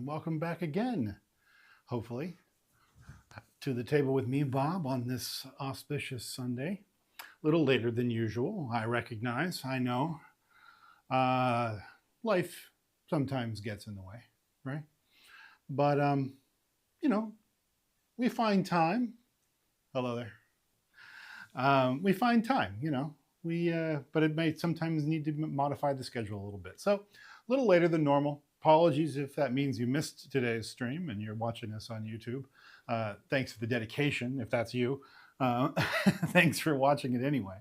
welcome back again, hopefully, to the table with me, Bob, on this auspicious Sunday. A little later than usual, I recognize, I know. Uh, Life sometimes gets in the way, right? But, you know, we find time. Hello there. We find time, but it may sometimes need to modify the schedule a little bit. So, a little later than normal. Apologies if that means you missed today's stream and you're watching us on YouTube. Thanks for the dedication, if that's you. Thanks for watching it anyway.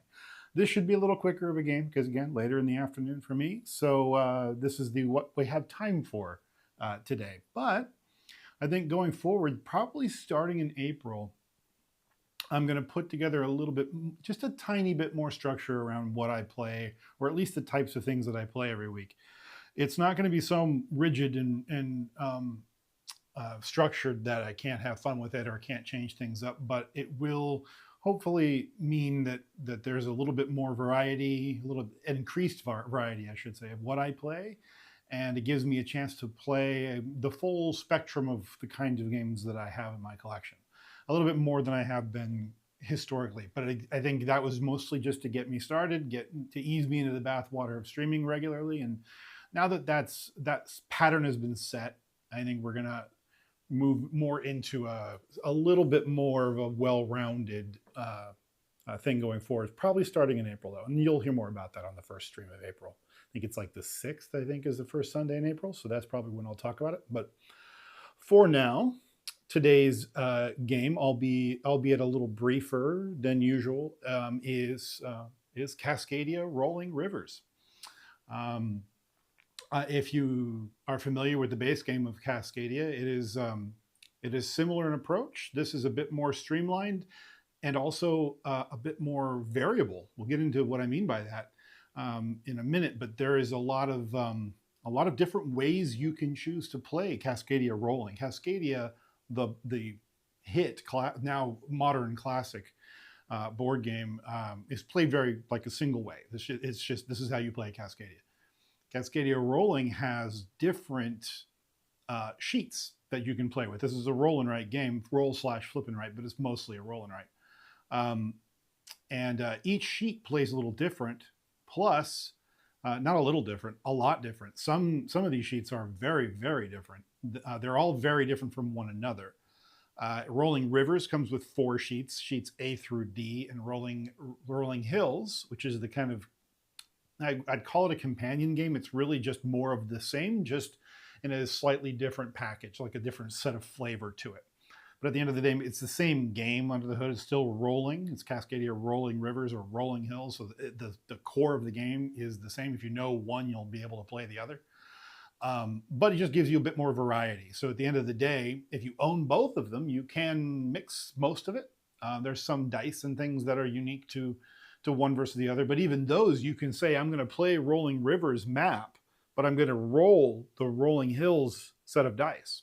This should be a little quicker of a game because, again, later in the afternoon for me. So this is what we have time for today. But I think going forward, probably starting in April, I'm going to put together a little bit, just a tiny bit more structure around what I play, or at least the types of things that I play every week. It's not going to be so rigid and structured that I can't have fun with it or can't change things up, but it will hopefully mean that there's a little bit more variety, a little increased variety, I should say, of what I play. And it gives me a chance to play the full spectrum of the kinds of games that I have in my collection. A little bit more than I have been historically, but I think that was mostly just to get me started, to ease me into the bathwater of streaming regularly. And now that pattern has been set, I think we're gonna move more into a little bit more of a well-rounded thing going forward. Probably starting in April though, and you'll hear more about that on the first stream of April. I think it's like the 6th. I think is the first Sunday in April, so that's probably when I'll talk about it. But for now, today's game, albeit a little briefer than usual, is Cascadia Rolling Rivers. If you are familiar with the base game of Cascadia, it is similar in approach. This is a bit more streamlined and also a bit more variable. We'll get into what I mean by that in a minute, but there is a lot of different ways you can choose to play Cascadia Rolling. Cascadia, the hit now modern classic board game, is played very like a single way. This is how you play Cascadia. Cascadia Rolling has different sheets that you can play with. This is a roll and write game, roll/flip and write, but it's mostly a roll and write. And each sheet plays a little different. Plus, not a little different, a lot different. Some of these sheets are very, very different. They're all very different from one another. Rolling Rivers comes with 4 sheets A through D, and Rolling Hills, which is the kind of, I'd call it a companion game. It's really just more of the same, just in a slightly different package, like a different set of flavor to it. But at the end of the day, it's the same game under the hood. It's still rolling. It's Cascadia Rolling Rivers or Rolling Hills. So the core of the game is the same. If you know one, you'll be able to play the other. But it just gives you a bit more variety. So at the end of the day, if you own both of them, you can mix most of it. There's some dice and things that are unique to one versus the other. But even those, you can say, I'm going to play Rolling Rivers map, but I'm going to roll the Rolling Hills set of dice.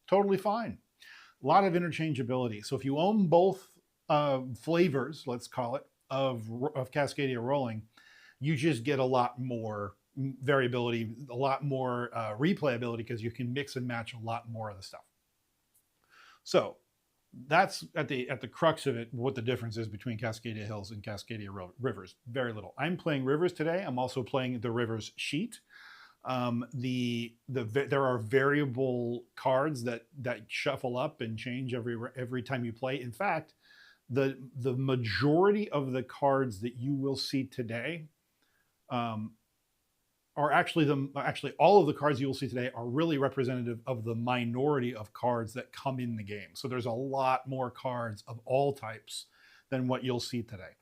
Totally fine. A lot of interchangeability. So if you own both flavors, let's call it, of Cascadia Rolling, you just get a lot more variability, a lot more replayability, because you can mix and match a lot more of the stuff. So that's at the crux of it, what the difference is between Cascadia Hills and Cascadia Rivers. Very little. I'm playing Rivers today. I'm also playing the Rivers sheet. There are variable cards that shuffle up and change every time you play. In fact, the majority of the cards that you will see today are actually all of the cards you will see today are really representative of the minority of cards that come in the game. So there's a lot more cards of all types than what you'll see today.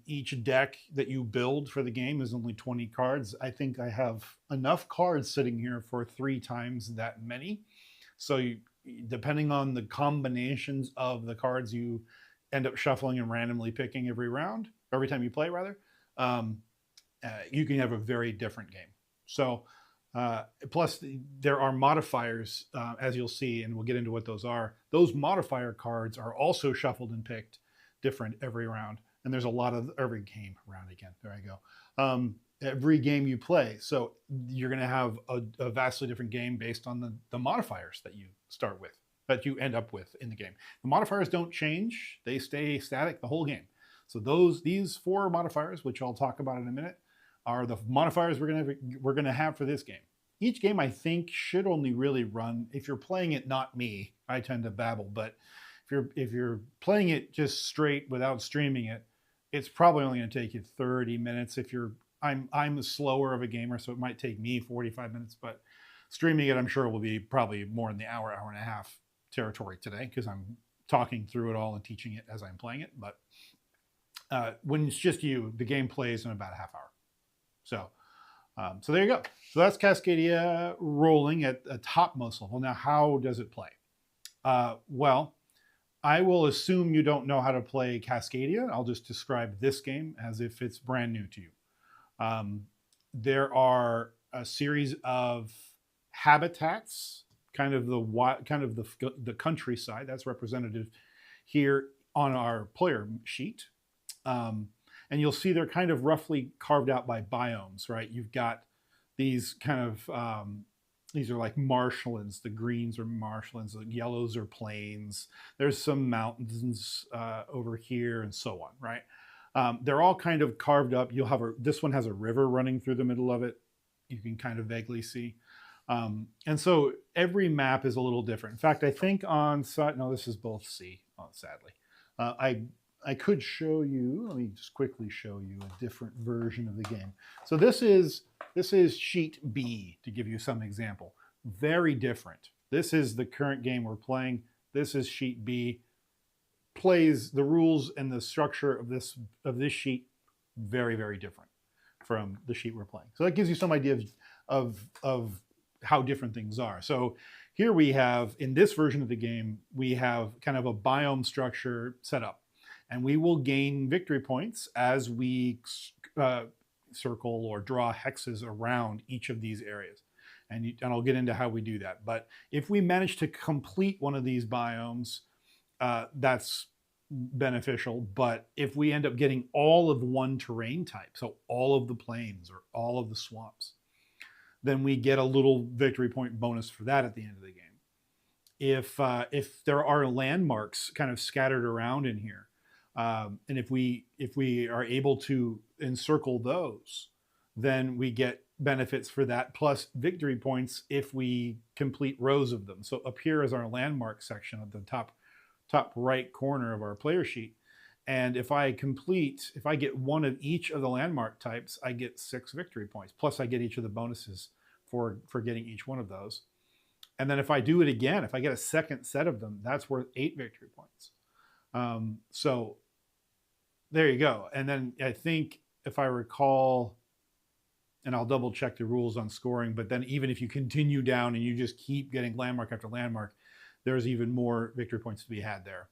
Each deck that you build for the game is only 20 cards. I think I have enough cards sitting here for 3 times that many. So depending on the combinations of the cards you end up shuffling and randomly picking every time you play rather, you can have a very different game. So plus there are modifiers, as you'll see, and we'll get into what those are. Those modifier cards are also shuffled and picked different every round. And there's a lot of every game round again. There I go. every game you play. So you're going to have a vastly different game based on the modifiers that you start with, that you end up with in the game. The modifiers don't change; they stay static the whole game. So these 4 modifiers, which I'll talk about in a minute, are the modifiers we're gonna have for this game. Each game, I think, should only really run, if you're playing it, not me, I tend to babble, but if you're playing it just straight without streaming it, it's probably only going to take you 30 minutes. If you're I'm slower of a gamer, so it might take me 45 minutes, but streaming it, I'm sure, will be probably more in the hour and a half territory today, because I'm talking through it all and teaching it as I'm playing it. But when it's just you, the game plays in about a half hour. So there you go. So that's Cascadia rolling at a topmost level. Now, how does it play? Well, I will assume you don't know how to play Cascadia. I'll just describe this game as if it's brand new to you. There are a series of habitats, kind of the countryside that's representative here on our player sheet. And you'll see they're kind of roughly carved out by biomes, right? You've got these kind of these are like marshlands. The greens are marshlands, the yellows are plains. There's some mountains over here and so on, right? They're all kind of carved up. You'll have this one has a river running through the middle of it. You can kind of vaguely see. And so every map is a little different. In fact, I think on side, no, this is both C, sadly. I could show you, let me just quickly show you a different version of the game. So this is sheet B, to give you some example. Very different. This is the current game we're playing. This is sheet B. Plays the rules and the structure of this sheet very, very different from the sheet we're playing. So that gives you some idea of how different things are. So here we have, in this version of the game, we have kind of a biome structure set up. And we will gain victory points as we circle or draw hexes around each of these areas. And I'll get into how we do that. But if we manage to complete one of these biomes, that's beneficial. But if we end up getting all of one terrain type, so all of the plains or all of the swamps, then we get a little victory point bonus for that at the end of the game. If there are landmarks kind of scattered around in here, and if we are able to encircle those, then we get benefits for that, plus victory points if we complete rows of them. So up here is our landmark section at the top right corner of our player sheet. And if I get one of each of the landmark types, I get 6 victory points. Plus I get each of the bonuses for getting each one of those. And then if I do it again, if I get a second set of them, that's worth 8 victory points. So there you go. And then I think, if I recall, and I'll double check the rules on scoring, but then even if you continue down and you just keep getting landmark after landmark, there's even more victory points to be had there.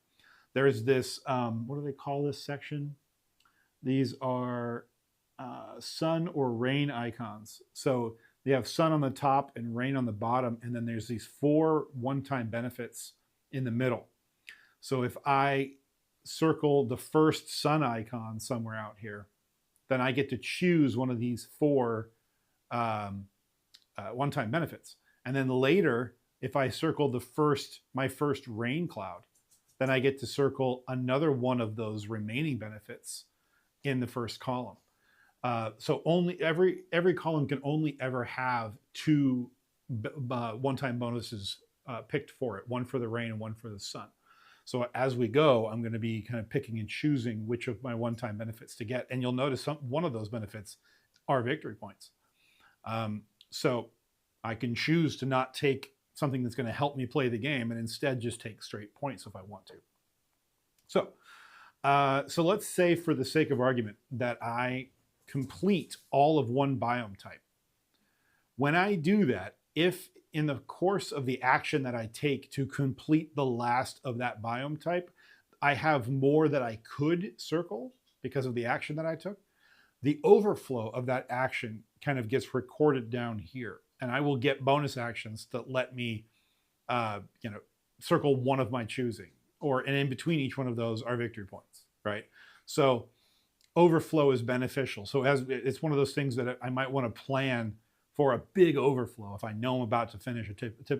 There's this, what do they call this section? These are sun or rain icons. So they have sun on the top and rain on the bottom, and then there's these 4 one-time benefits in the middle. So if I circle the first sun icon somewhere out here, then I get to choose one of these 4 one-time benefits. And then later, if I circle my first rain cloud, then I get to circle another one of those remaining benefits in the first column. So only every column can only ever have 2 one-time bonuses picked for it, one for the rain and one for the sun. So as we go, I'm going to be kind of picking and choosing which of my one-time benefits to get. And you'll notice one of those benefits are victory points. So I can choose to not take something that's going to help me play the game and instead just take straight points if I want to. So let's say, for the sake of argument, that I complete all of one biome type. When I do that, if in the course of the action that I take to complete the last of that biome type, I have more that I could circle because of the action that I took, the overflow of that action kind of gets recorded down here. And I will get bonus actions that let me, circle one of my choosing, and in between each one of those are victory points, right? So overflow is beneficial. So as it's one of those things that I might want to plan for a big overflow if I know I'm about to finish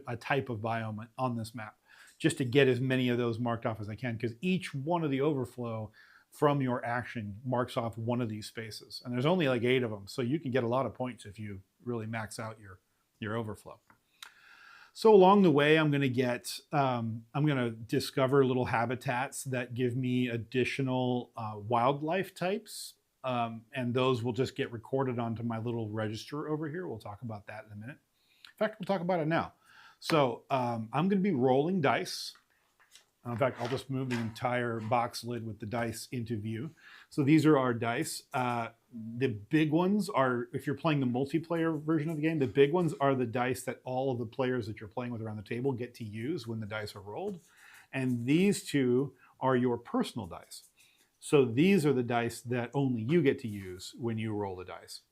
a type of biome on this map, just to get as many of those marked off as I can, because each one of the overflow from your action marks off one of these spaces. And there's only like 8 of them. So you can get a lot of points if you really max out your overflow. So along the way, I'm going to discover little habitats that give me additional wildlife types. And those will just get recorded onto my little register over here. We'll talk about that in a minute. In fact, we'll talk about it now. So I'm going to be rolling dice. In fact, I'll just move the entire box lid with the dice into view. So these are our dice. The big ones are, if you're playing the multiplayer version of the game, the big ones are the dice that all of the players that you're playing with around the table get to use when the dice are rolled. And these 2 are your personal dice. So these are the dice that only you get to use when you roll the dice.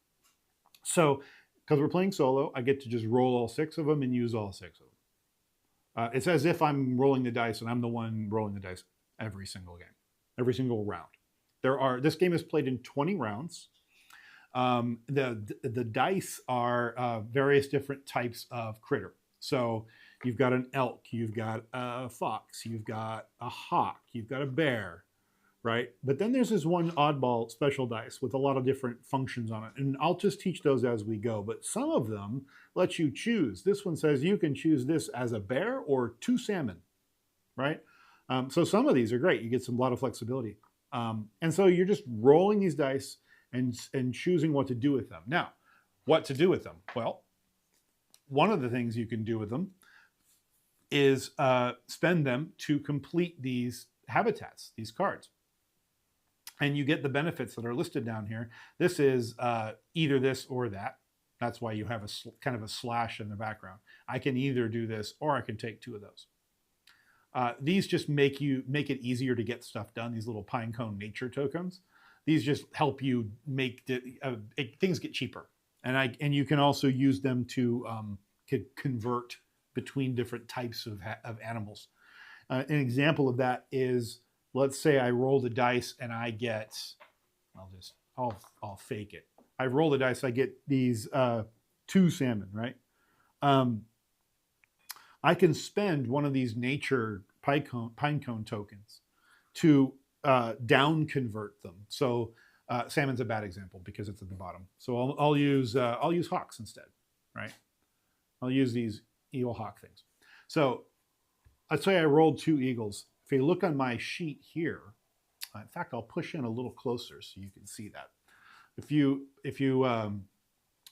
So because we're playing solo, I get to just roll all 6 of them and use all 6 of them. It's as if I'm rolling the dice and I'm the one rolling the dice every single game, every single round. This game is played in 20 rounds. The dice are various different types of critter. So you've got an elk, you've got a fox, you've got a hawk, you've got a bear, right? But then there's this one oddball special dice with a lot of different functions on it. And I'll just teach those as we go. But some of them let you choose. This one says you can choose this as a bear or 2 salmon, right? So some of these are great. You get a lot of flexibility. And so you're just rolling these dice and choosing what to do with them. Now, what to do with them? Well, one of the things you can do with them is spend them to complete these habitats, these cards. And you get the benefits that are listed down here. This is either this or that. That's why you have a kind of a slash in the background. I can either do this or I can take 2 of those. These just make it easier to get stuff done. These little pine cone nature tokens. These just help you make things get cheaper. And you can also use them to convert between different types of animals. An example of that is, let's say I roll the dice and I get, I'll fake it. I roll the dice, I get these 2 salmon, right? I can spend one of these nature pine cone tokens to down convert them. So salmon's a bad example because it's at the bottom. So I'll use hawks instead, right? I'll use these eagle hawk things. So let's say I rolled 2 eagles. If you look on my sheet here, in fact, I'll push in a little closer so you can see that. If you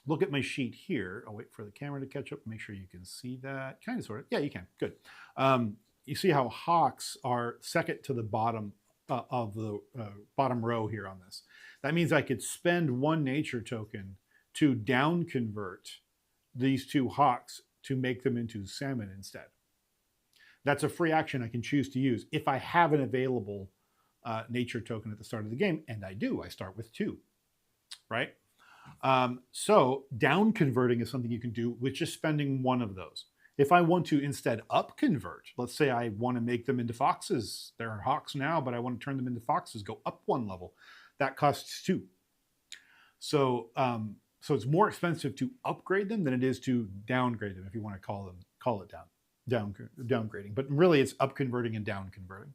look at my sheet here, I'll wait for the camera to catch up, make sure you can see that. Kind of, sort of. Yeah, you can. Good. You see how hawks are second to the bottom of the bottom row here on this. That means I could spend 1 nature token to down convert these 2 hawks to make them into salmon instead. That's a free action I can choose to use if I have an available nature token at the start of the game, and I do. I start with 2, right? So down converting is something you can do with just spending 1 of those. If I want to instead up convert, let's say I want to make them into foxes. They're hawks now, but I want to turn them into foxes, go up 1 level. That costs 2. So it's more expensive to upgrade them than it is to downgrade them, if you want to call it downgrading. But really it's up converting and down converting.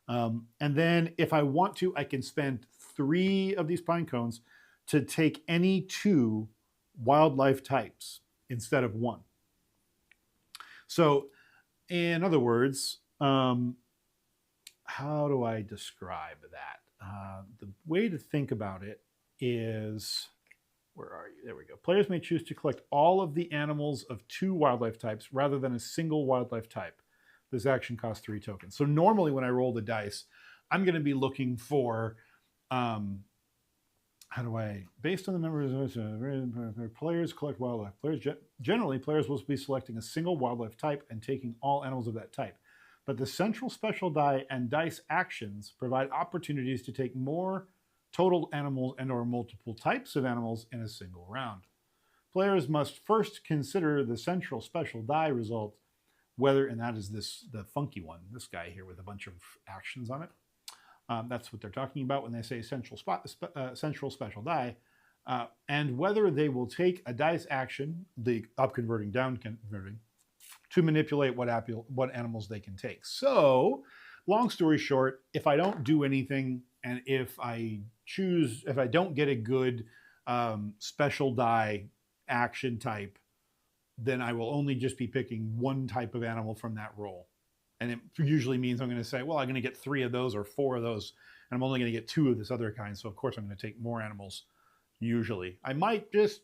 And then if I want to, I can spend 3 of these pine cones to take any 2 wildlife types instead of 1. So in other words, how do I describe that? The way to think about it is, where are you? There we go. Players may choose to collect all of the animals of 2 wildlife types rather than a single wildlife type. This action costs 3 tokens. So normally when I roll the dice, I'm going to be looking for, based on the numbers, players collect wildlife. Generally, players will be selecting a single wildlife type and taking all animals of that type. But the central special die and dice actions provide opportunities to take more total animals and or multiple types of animals in a single round. Players must first consider the central special die result, whether, and that is the funky one, this guy here with a bunch of actions on it, That's what they're talking about when they say central special die. And whether they will take a dice action, the up converting, down converting, to manipulate what animals they can take. So, long story short, if I don't do anything, and if I don't get a good special die action type, then I will only just be picking one type of animal from that roll. And it usually means I'm going to say, well, I'm going to get 3 of those or 4 of those, and I'm only going to get 2 of this other kind. So of course I'm going to take more animals. Usually, I might just,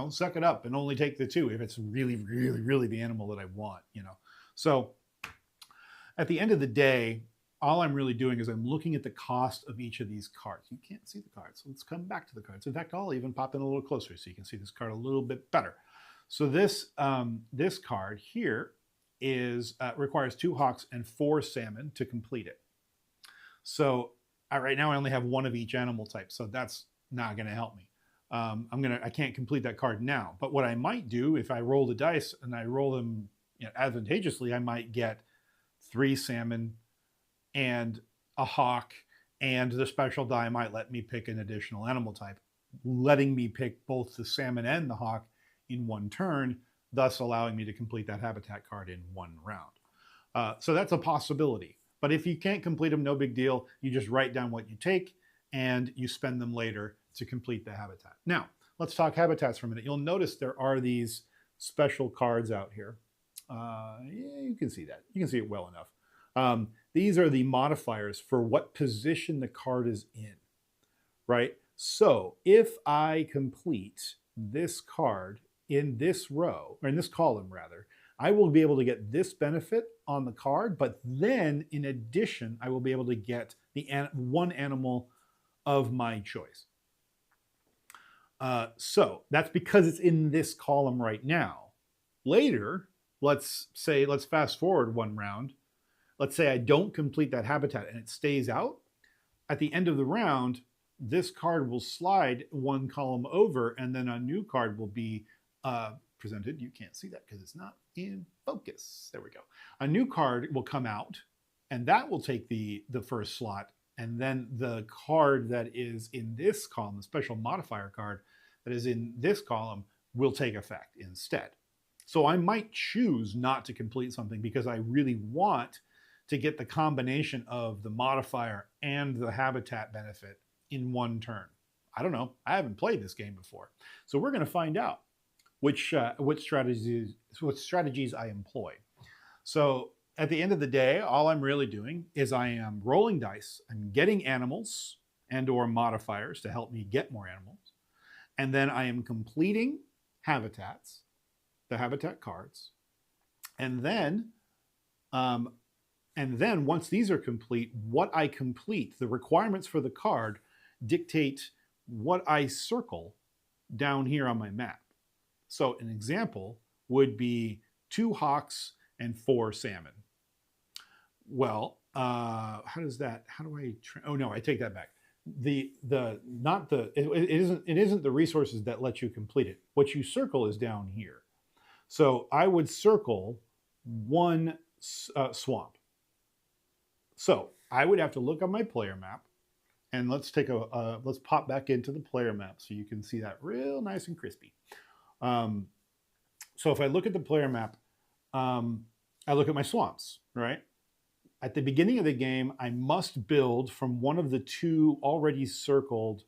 suck it up and only take the 2 if it's really, really, really the animal that I want. So at the end of the day, all I'm really doing is I'm looking at the cost of each of these cards. You can't see the cards, so let's come back to the cards. In fact, I'll even pop in a little closer so you can see this card a little bit better. So this card here requires 2 hawks and 4 salmon to complete it. So right now I only have 1 of each animal type, so that's not going to help me. I can't complete that card now. But what I might do, if I roll the dice and I roll them advantageously, I might get 3 salmon and a hawk, and the special die might let me pick an additional animal type, letting me pick both the salmon and the hawk in one turn, thus allowing me to complete that habitat card in 1 round. So that's a possibility. But if you can't complete them, no big deal. You just write down what you take and you spend them later to complete the habitat. Now, let's talk habitats for a minute. You'll notice there are these special cards out here. Yeah, you can see that. You can see it well enough. These are the modifiers for what position the card is in, right? So if I complete this card in this row, or in this column rather, I will be able to get this benefit on the card, but then in addition, I will be able to get the one animal of my choice. So that's because it's in this column right now. Later, let's fast forward 1 round. Let's say I don't complete that habitat and it stays out. At the end of the round, this card will slide 1 column over, and then a new card will be presented. You can't see that because it's not in focus. There we go. A new card will come out, and that will take the first slot, and then the card that is in this column, the special modifier card that is in this column, will take effect instead. So I might choose not to complete something because I really want to get the combination of the modifier and the habitat benefit in 1 turn. I don't know. I haven't played this game before. So we're going to find out which strategies I employ. So at the end of the day, all I'm really doing is I am rolling dice. I'm getting animals and or modifiers to help me get more animals. And then I am completing habitats, the habitat cards. And then once these are complete, what I complete, the requirements for the card dictate what I circle down here on my map. So an example would be 2 hawks and 4 salmon. Well, how do I, oh no, I take that back. It isn't the resources that let you complete it. What you circle is down here. So I would circle 1 swamp. So I would have to look on my player map, and let's pop back into the player map so you can see that real nice and crispy. So if I look at the player map, I look at my swamps, right? At the beginning of the game, I must build from one of the 2 already circled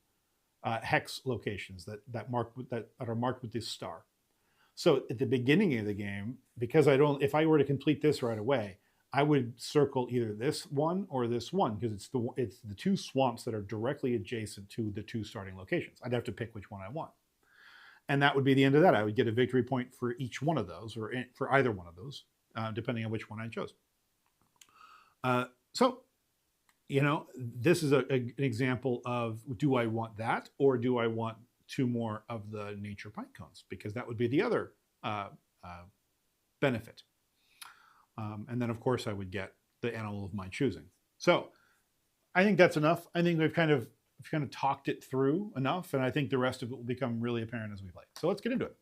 hex locations that are marked with this star. So at the beginning of the game, because if I were to complete this right away, I would circle either this one or this one, because it's the 2 swamps that are directly adjacent to the 2 starting locations. I'd have to pick which one I want. And that would be the end of that. I would get a victory point for each one of those, or for either one of those, depending on which one I chose. So, this is an example of, do I want that, or do I want 2 more of the nature pine cones? Because that would be the other benefit. And then, of course, I would get the animal of my choosing. So I think that's enough. I think we've kind of talked it through enough, and I think the rest of it will become really apparent as we play. So let's get into it.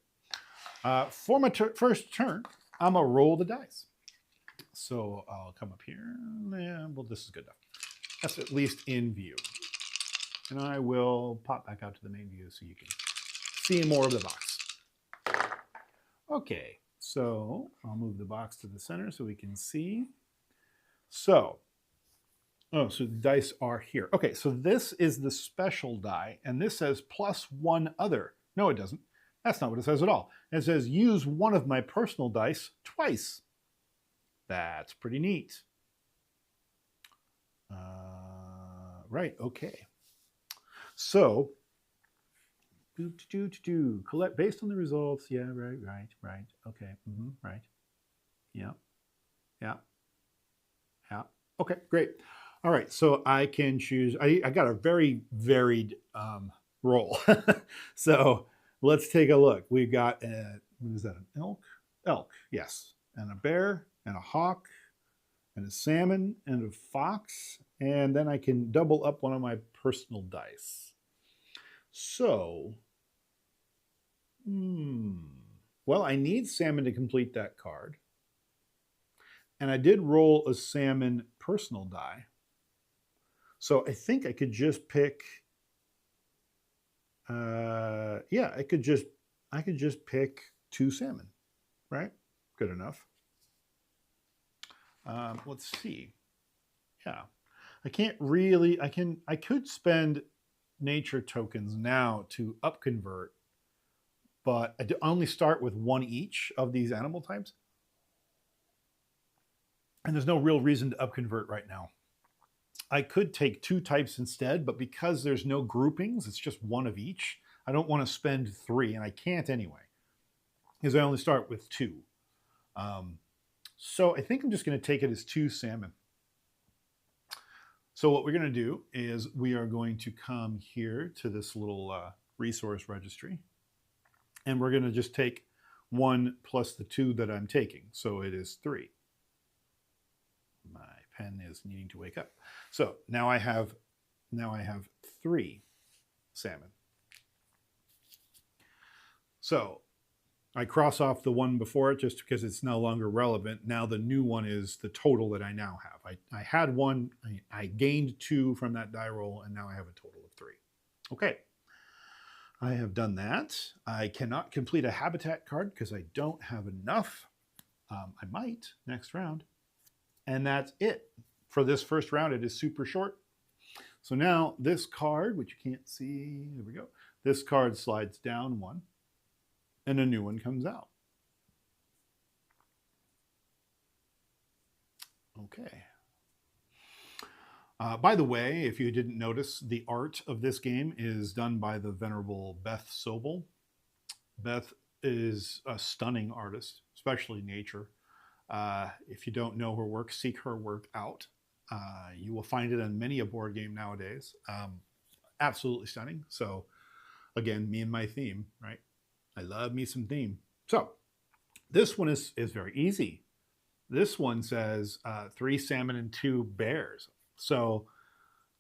For my first turn, I'm going to roll the dice. So I'll come up here. Yeah, well, this is good enough. That's at least in view. And I will pop back out to the main view so you can see more of the box. Okay, so I'll move the box to the center so we can see. So, oh, so the dice are here. Okay, so this is the special die, and this says plus one other. No, it doesn't. That's not what it says at all. It says use one of my personal dice twice. That's pretty neat. Right, okay. So, collect based on the results. Yeah, right. Okay, right. Yeah. Okay, great. All right, so I can choose. I got a very varied roll. So let's take a look. We've got what is that? An elk? Elk, yes. And a bear, and a hawk, and a salmon, and a fox. And then I can double up one of my personal dice. So, well, I need salmon to complete that card. And I did roll a salmon personal die. So I think I could just pick, yeah, I could just pick 2 salmon, right? Good enough. Let's see. Yeah, I can't really, I could spend nature tokens now to upconvert, but I only start with 1 each of these animal types. And there's no real reason to upconvert right now. I could take 2 types instead, but because there's no groupings, it's just 1 of each. I don't want to spend 3, and I can't anyway, because I only start with 2. So I think I'm just going to take it as 2 salmon. So what we're going to do is we are going to come here to this little resource registry, and we're going to just take 1 plus the 2 that I'm taking. So it is 3. My pen is needing to wake up. So now I have 3 salmon. So I cross off the one before it just because it's no longer relevant. Now the new one is the total that I now have. I had 1, I gained 2 from that die roll, and now I have a total of 3. Okay, I have done that. I cannot complete a habitat card because I don't have enough. I might next round. And that's it for this first round. It is super short. So now this card, which you can't see, there we go. This card slides down 1, and a new one comes out. Okay. By the way, if you didn't notice, the art of this game is done by the venerable Beth Sobel. Beth is a stunning artist, especially nature. If you don't know her work, seek her work out. You will find it on many a board game nowadays. Absolutely stunning. So again, me and my theme, right? I love me some theme. So this one is very easy. This one says 3 salmon and 2 bears. So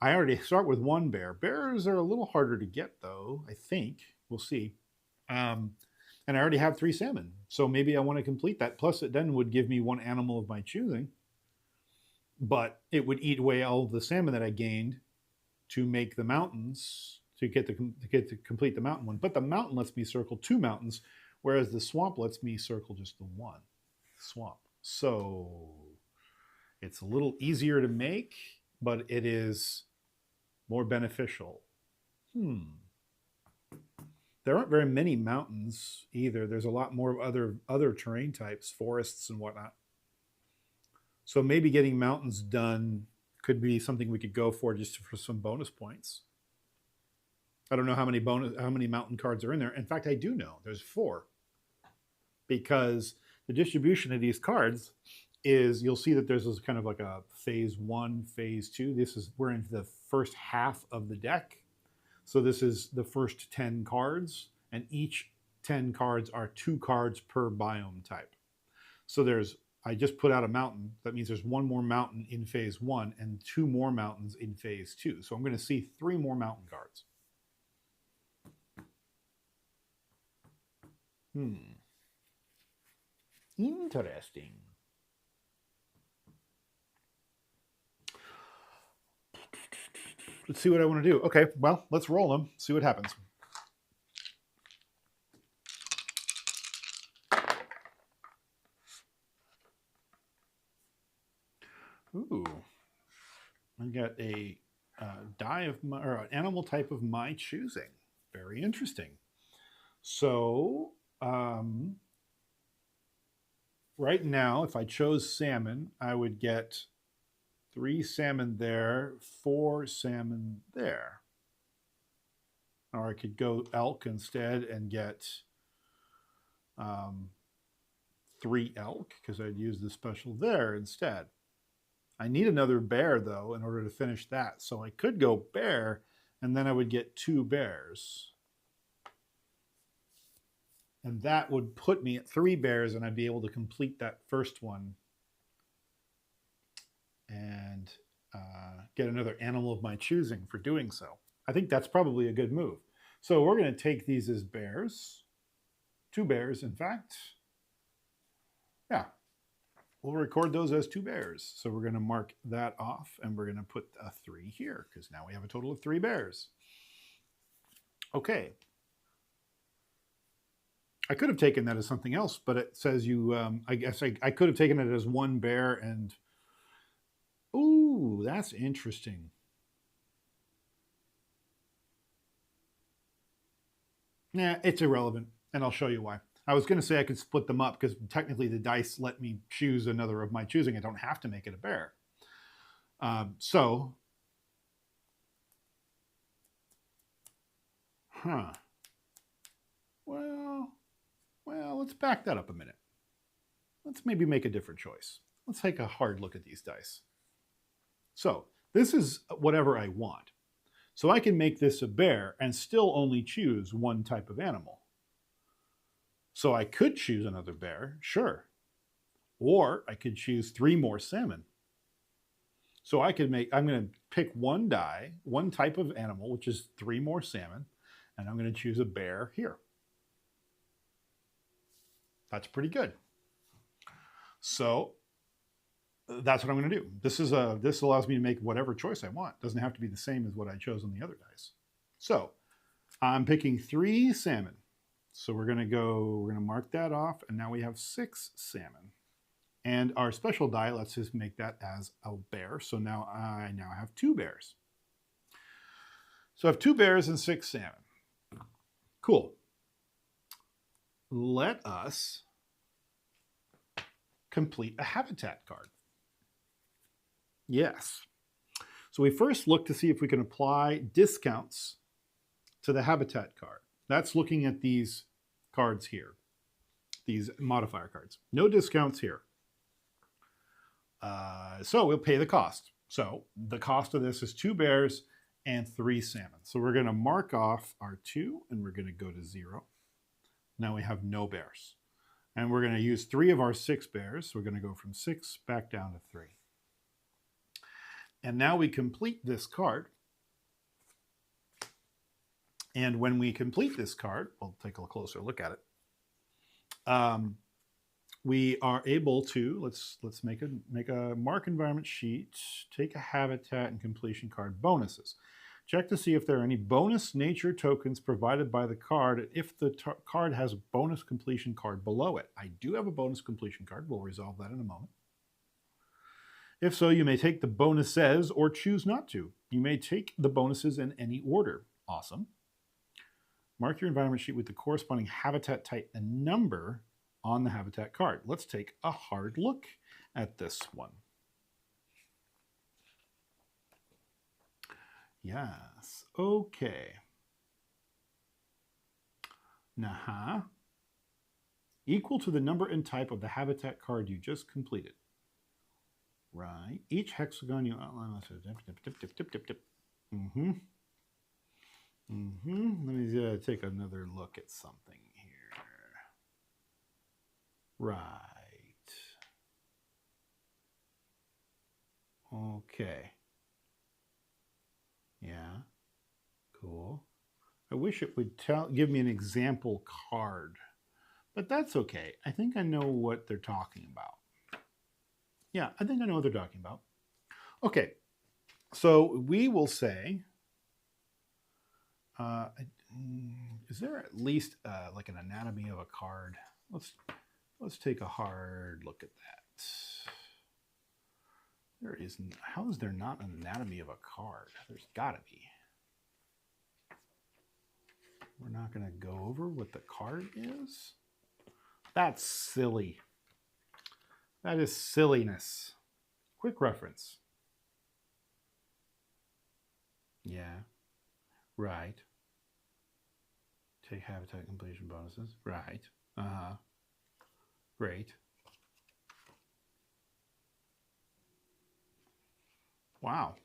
I already start with 1 bear. Bears are a little harder to get though, I think. We'll see. And I already have 3 salmon. So maybe I want to complete that. Plus it then would give me 1 animal of my choosing. But it would eat away all the salmon that I gained to make the mountains, to get to complete the mountain one. But the mountain lets me circle 2 mountains, whereas the swamp lets me circle just the 1 swamp. So it's a little easier to make, but it is more beneficial. There aren't very many mountains either. There's a lot more other terrain types, forests and whatnot. So maybe getting mountains done could be something we could go for just for some bonus points. I don't know how many mountain cards are in there. In fact, I do know there's 4, because the distribution of these cards is, you'll see that there's this kind of like a phase 1, phase 2. We're into the first half of the deck. So this is the first 10 cards, and each 10 cards are 2 cards per biome type. So I just put out a mountain. That means there's 1 more mountain in phase 1 and 2 more mountains in phase 2. So I'm going to see 3 more mountain cards. Interesting. let's see what I want to do. Okay, well, let's roll them, see what happens. Ooh, I got a die of my, or an animal type of my choosing. Very interesting. So right now, if I chose salmon, I would get 3 salmon there, 4 salmon there. Or I could go elk instead and get 3 elk because I'd use the special there instead. I need another bear though in order to finish that. So I could go bear and then I would get 2 bears. And that would put me at 3 bears and I'd be able to complete that first one and get another animal of my choosing for doing so. I think that's probably a good move. So we're going to take these as bears. 2 bears, in fact. Yeah. We'll record those as 2 bears. So we're going to mark that off and we're going to put a 3 here because now we have a total of 3 bears. Okay. I could have taken that as something else, but it says you, I guess I could have taken it as 1 bear and, ooh, that's interesting. Nah, it's irrelevant, and I'll show you why. I was going to say I could split them up because technically the dice let me choose another of my choosing. I don't have to make it a bear. Well, let's back that up a minute. Let's maybe make a different choice. Let's take a hard look at these dice. So this is whatever I want. So I can make this a bear and still only choose 1 type of animal. So I could choose another bear, sure. Or I could choose 3 more salmon. So I could make, I'm going to pick 1 die, 1 type of animal, which is 3 more salmon, and I'm going to choose a bear here. That's pretty good. So that's what I'm going to do. This allows me to make whatever choice I want. It doesn't have to be the same as what I chose on the other dice. So I'm picking 3 salmon. So we're going to mark that off, and now we have 6 salmon. And our special die lets us make that as a bear. So now I have 2 bears. So I have 2 bears and 6 salmon. Cool. Let us complete a habitat card. Yes. So we first look to see if we can apply discounts to the habitat card. That's looking at these cards here, these modifier cards. No discounts here. So we'll pay the cost. So the cost of this is 2 bears and 3 salmon. So we're going to mark off our 2 and we're going to go to 0. Now we have no bears. And we're going to use 3 of our 6 bears. So we're going to go from 6 back down to 3. And now we complete this card. And when we complete this card, we'll take a closer look at it. We are able to, let's make a mark environment sheet, take a habitat and completion card bonuses. Check to see if there are any bonus nature tokens provided by the card, and if the card has a bonus completion card below it. I do have a bonus completion card. We'll resolve that in a moment. If so, you may take the bonuses or choose not to. You may take the bonuses in any order. Awesome. Mark your environment sheet with the corresponding habitat type and number on the habitat card. Let's take a hard look at this one. Yes, okay. Equal to the number and type of the habitat card you just completed. Right. Each hexagon you outline. Let me take another look at something here. Right. Okay. Yeah. Cool. I wish it would give me an example card, but that's okay. I think I know what they're talking about. Yeah, I think I know what they're talking about. Okay. So we will say Is there at least like an anatomy of a card? Let's take a hard look at that. There isn't. How is there not an anatomy of a card? There's got to be. We're not going to go over what the card is? That's silly. That is silliness. Quick reference. Yeah. Right. Take habitat completion bonuses. Right. Uh-huh. Great. Wow.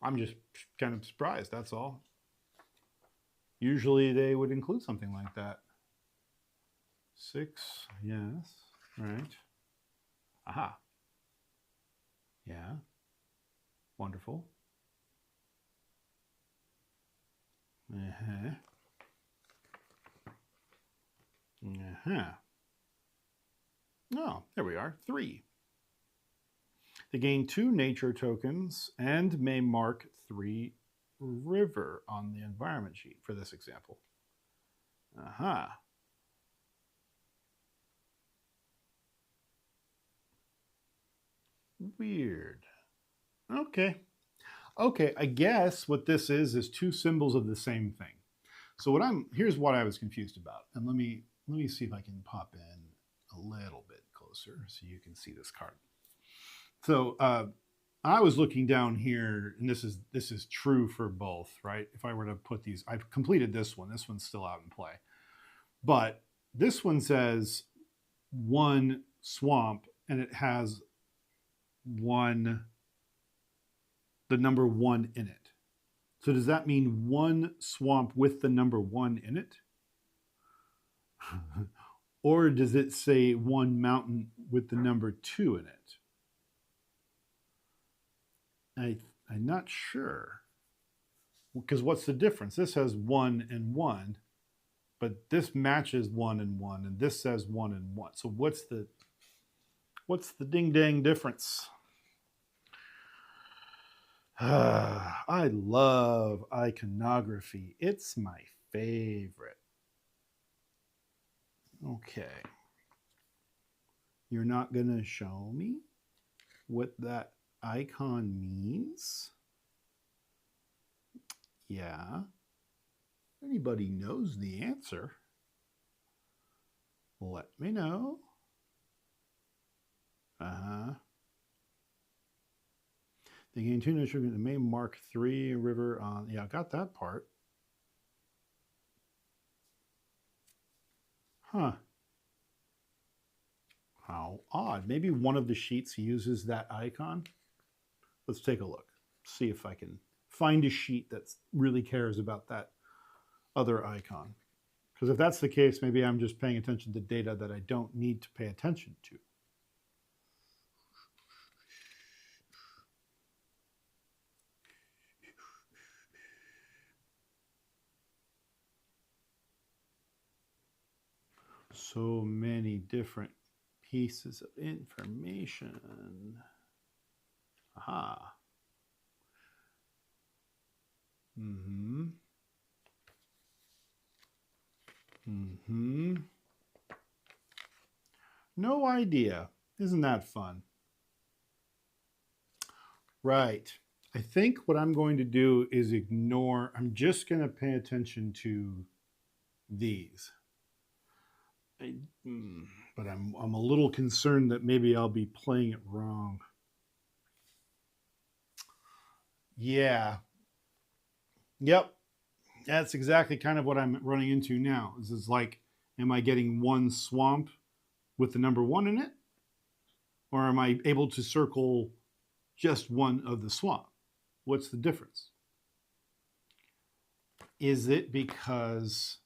I'm just kind of surprised, that's all. Usually they would include something like that. 6, yes, right. Aha. Yeah. Wonderful. Uh-huh. Uh-huh. Oh, there we are. 3. They gain 2 nature tokens and may mark 3 river on the environment sheet for this example. Aha. Weird. Okay. Okay, I guess what this is 2 symbols of the same thing. So here's what I was confused about. And let me see if I can pop in a little bit closer so you can see this card. So I was looking down here, and this is true for both, right? If I were to put these, I've completed this one. This one's still out in play. But this one says 1 swamp, and it has the number 1 in it. So does that mean 1 swamp with the number 1 in it? Or does it say 1 mountain with the number 2 in it? I'm not sure. Because what's the difference? This has 1 and 1, but this matches 1 and 1, and this says 1 and 1. So what's the ding-dang difference? I love iconography. It's my favorite. Okay. You're not going to show me what that icon means? Yeah. Anybody knows the answer? Let me know. They gain 2 nutrients and may mark 3 river on. Yeah, I got that part. Huh. How odd. Maybe one of the sheets uses that icon. Let's take a look. See if I can find a sheet that really cares about that other icon. Because if that's the case, maybe I'm just paying attention to data that I don't need to pay attention to. So many different pieces of information. Aha. No idea. Isn't that fun? Right. I think what I'm going to do is ignore. I'm just going to pay attention to these. But I'm a little concerned that maybe I'll be playing it wrong. Yeah. Yep. That's exactly kind of what I'm running into now. This is like, am I getting 1 swamp with the number 1 in it? Or am I able to circle just 1 of the swamp? What's the difference? Is it because...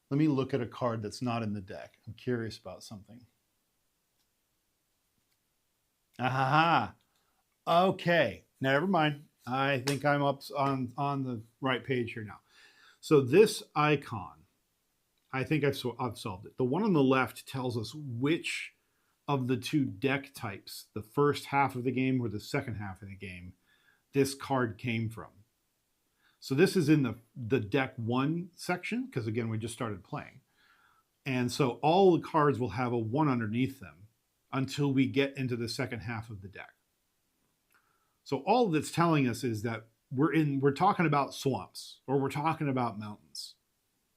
Let me look at a card that's not in the deck. I'm curious about something. Aha. Okay. Never mind. I think I'm up on the right page here now. So this icon, I think I've solved it. The one on the left tells us which of the 2 deck types, the first half of the game or the second half of the game, this card came from. So this is in the deck one section, because again, we just started playing. And so all the cards will have a 1 underneath them until we get into the second half of the deck. So all that's telling us is that we're talking about swamps, or we're talking about mountains.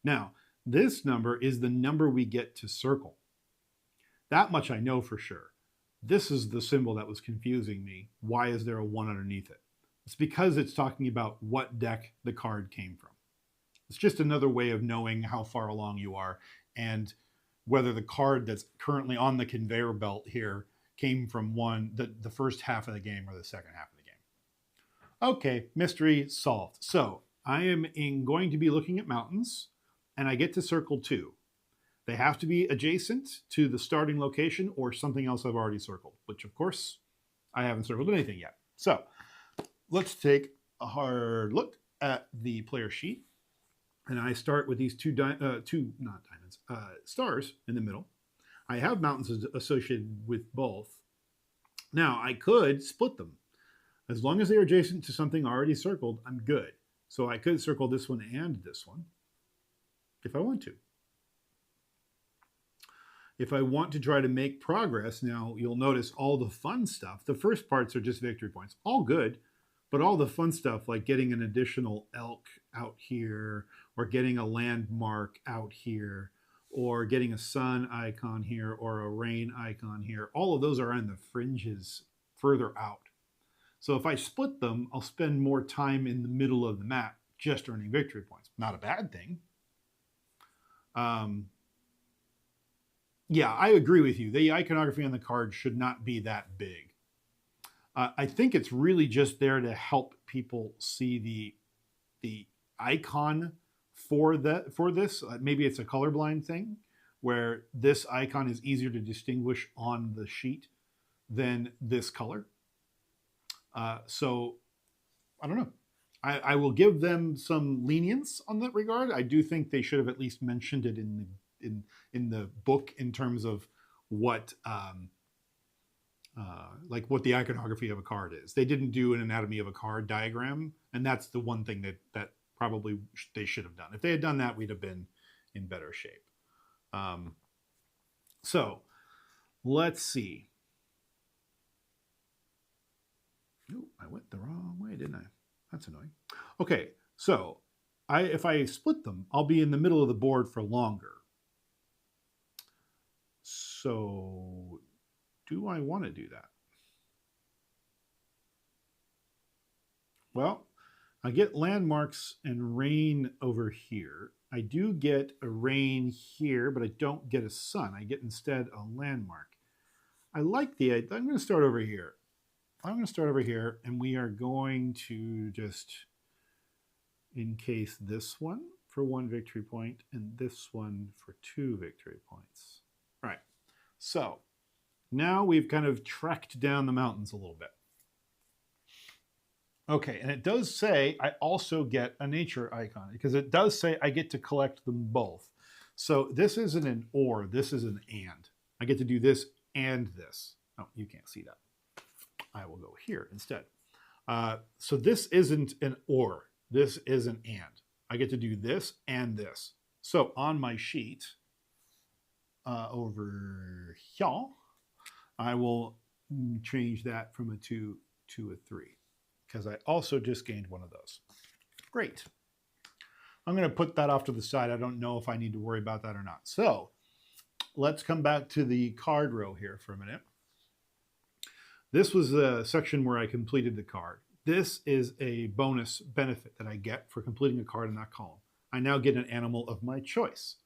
Now, this number is the number we get to circle. That much I know for sure. This is the symbol that was confusing me. Why is there a 1 underneath it? It's because it's talking about what deck the card came from. It's just another way of knowing how far along you are and whether the card that's currently on the conveyor belt here came from the first half of the game or the second half of the game. Okay, mystery solved. So I am going to be looking at mountains, and I get to circle 2. They have to be adjacent to the starting location or something else I've already circled, which of course I haven't circled anything yet. So let's take a hard look at the player sheet. And I start with these stars in the middle. I have mountains associated with both. Now I could split them. As long as they are adjacent to something already circled, I'm good. So I could circle this one and this one if I want to. If I want to try to make progress, now you'll notice all the fun stuff. The first parts are just victory points, all good, but all the fun stuff like getting an additional elk out here, or getting a landmark out here, or getting a sun icon here, or a rain icon here, all of those are on the fringes further out. So if I split them, I'll spend more time in the middle of the map just earning victory points. Not a bad thing. Yeah, I agree with you. The iconography on the card should not be that big. I think it's really just there to help people see the icon for this. Maybe it's a colorblind thing where this icon is easier to distinguish on the sheet than this color. So I don't know. I will give them some lenience on that regard. I do think they should have at least mentioned it in the book in terms of what like what the iconography of a card is. They didn't do an anatomy of a card diagram, and that's the one thing that probably they should have done. If they had done that, we'd have been in better shape. So let's see. Oh, I went the wrong way, didn't I? That's annoying. Okay, so if I split them, I'll be in the middle of the board for longer. So do I want to do that? Well, I get landmarks and rain over here. I do get a rain here, but I don't get a sun. I get instead a landmark. I like the idea. I'm going to start over here. I'm going to start over here, and we are going to just encase this one for 1 victory point and this one for 2 victory points. All right. So now we've kind of trekked down the mountains a little bit. Okay, and it does say I also get a nature icon, because it does say I get to collect them both. So this isn't an or, this is an and. I get to do this and this. Oh, you can't see that. I will go here instead. So this isn't an or, this is an and. I get to do this and this. So on my sheet over here, I will change that from a 2 to a 3, because I also just gained one of those. Great. I'm going to put that off to the side. I don't know if I need to worry about that or not. So let's come back to the card row here for a minute. This was the section where I completed the card. This is a bonus benefit that I get for completing a card in that column. I now get an animal of my choice,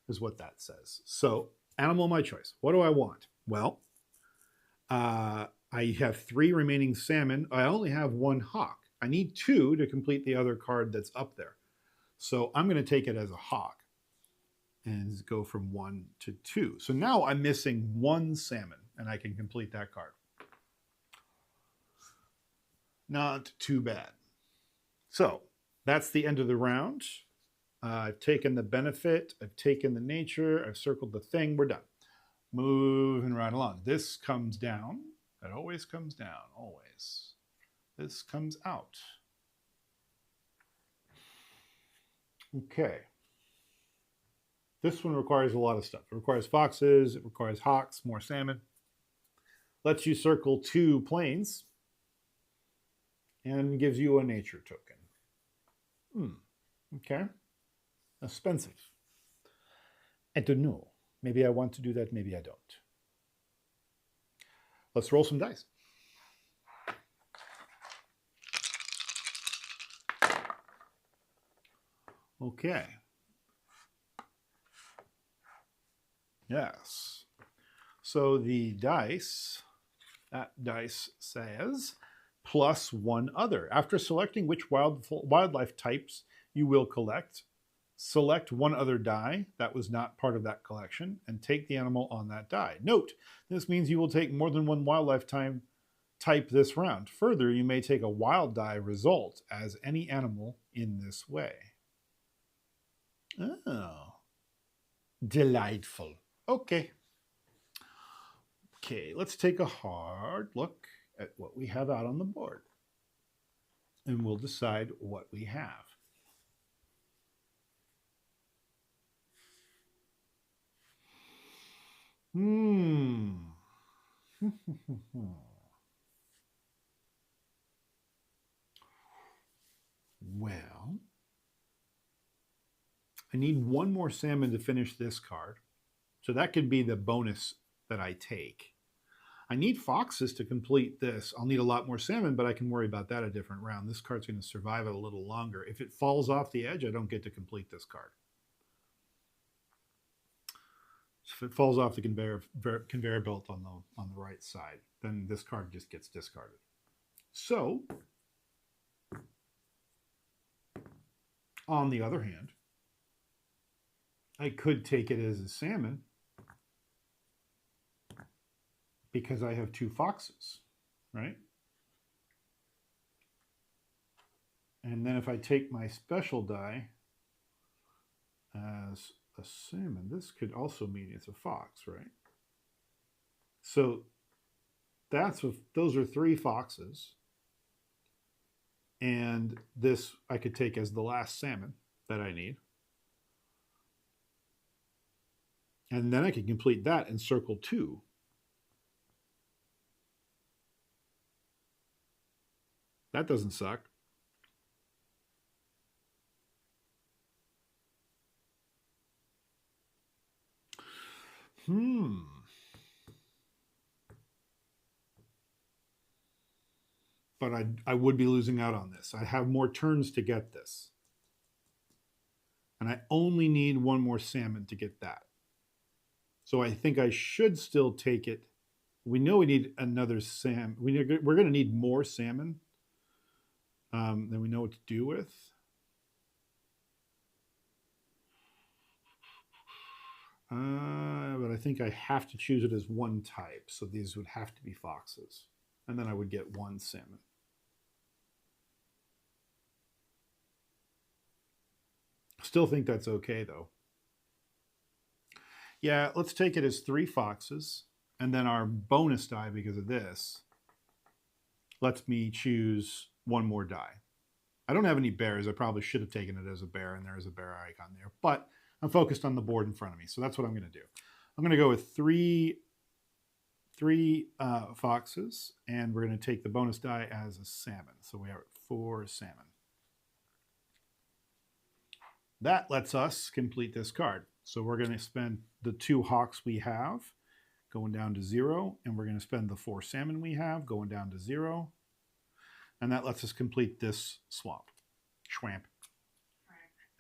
is what that says. So, animal of my choice. What do I want? Well, I have 3 remaining salmon. I only have 1 hawk. I need 2 to complete the other card that's up there. So I'm going to take it as a hawk and go from 1 to 2. So now I'm missing 1 salmon, and I can complete that card. Not too bad. So that's the end of the round. I've taken the benefit, I've taken the nature, I've circled the thing, we're done. Moving right along. This comes down. It always comes down, always. This comes out. Okay. This one requires a lot of stuff. It requires foxes, it requires hawks, more salmon. Lets you circle 2 planes and gives you a nature token. Okay. Expensive. I don't know. Maybe I want to do that, maybe I don't. Let's roll some dice. Okay. Yes. So the dice, that dice says plus 1 other. After selecting which wildlife types you will collect, select 1 other die that was not part of that collection and take the animal on that die. Note, this means you will take more than 1 wildlife type this round. Further, you may take a wild die result as any animal in this way. Oh, delightful. Okay. Okay, let's take a hard look at what we have out on the board. And we'll decide what we have. Well, I need 1 more salmon to finish this card. So that could be the bonus that I take. I need foxes to complete this. I'll need a lot more salmon, but I can worry about that a different round. This card's going to survive it a little longer. If it falls off the edge, I don't get to complete this card. So if it falls off the conveyor belt on the right side, then this card just gets discarded. So, on the other hand, I could take it as a salmon because I have 2 foxes, right? And then if I take my special die as a salmon, this could also mean it's a fox, right? So those are 3 foxes. And this I could take as the last salmon that I need. And then I can complete that and circle 2. That doesn't suck. But I would be losing out on this. I have more turns to get this. And I only need 1 more salmon to get that. So I think I should still take it. We know we need another salmon. We're going to need more salmon than we know what to do with. But I think I have to choose it as 1 type. So these would have to be foxes. And then I would get 1 salmon. Still think that's okay, though. Yeah, let's take it as 3 foxes. And then our bonus die, because of this, lets me choose 1 more die. I don't have any bears. I probably should have taken it as a bear, and there is a bear icon there. But I'm focused on the board in front of me, so that's what I'm going to do. I'm going to go with three foxes, and we're going to take the bonus die as a salmon. So we have 4 salmon. That lets us complete this card. So we're going to spend the 2 hawks we have going down to 0, and we're going to spend the 4 salmon we have going down to 0. And that lets us complete this swamp. Schwamp.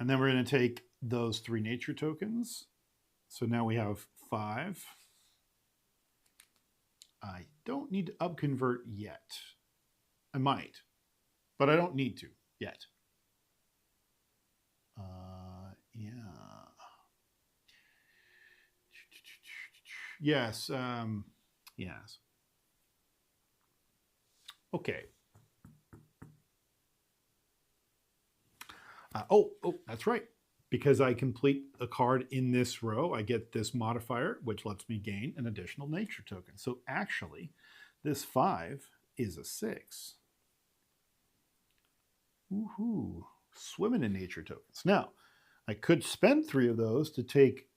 And then we're going to take those 3 nature tokens. So now we have 5. I don't need to upconvert yet. I might, but I don't need to yet. Yeah. Yes. Yes. Okay. Oh, that's right. Because I complete a card in this row, I get this modifier, which lets me gain an additional nature token. So actually, this 5 is a 6. Woohoo. Swimming in nature tokens. Now, I could spend 3 of those to take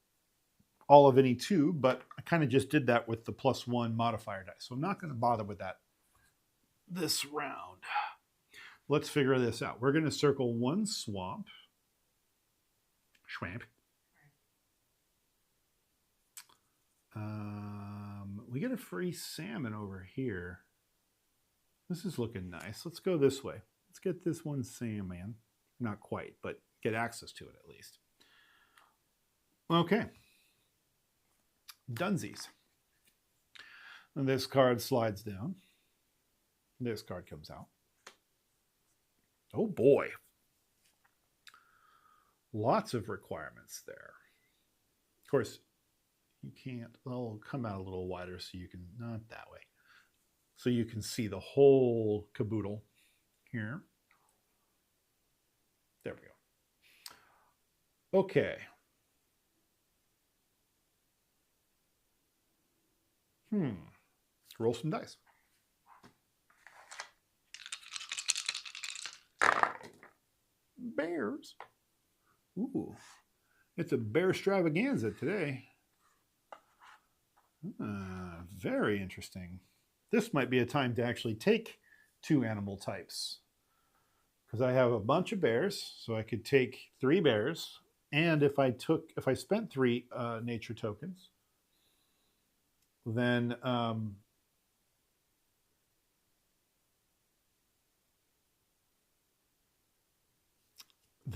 all of any 2, but I kind of just did that with the +1 modifier die. So I'm not going to bother with that this round. Let's figure this out. We're going to circle 1 swamp. Schwamp. We get a free salmon over here. This is looking nice. Let's go this way. Let's get this one salmon. Not quite, but get access to it at least. Okay. Dunsies. And this card slides down. This card comes out. Oh boy. Lots of requirements there. Of course, you can't, I'll come out a little wider so you can, not that way. So you can see the whole caboodle here. There we go. Okay. Roll some dice. Bears. Ooh, it's a bear extravaganza today. Very interesting. This might be a time to actually take 2 animal types, because I have a bunch of bears, so I could take 3 bears, and if I spent 3 nature tokens, then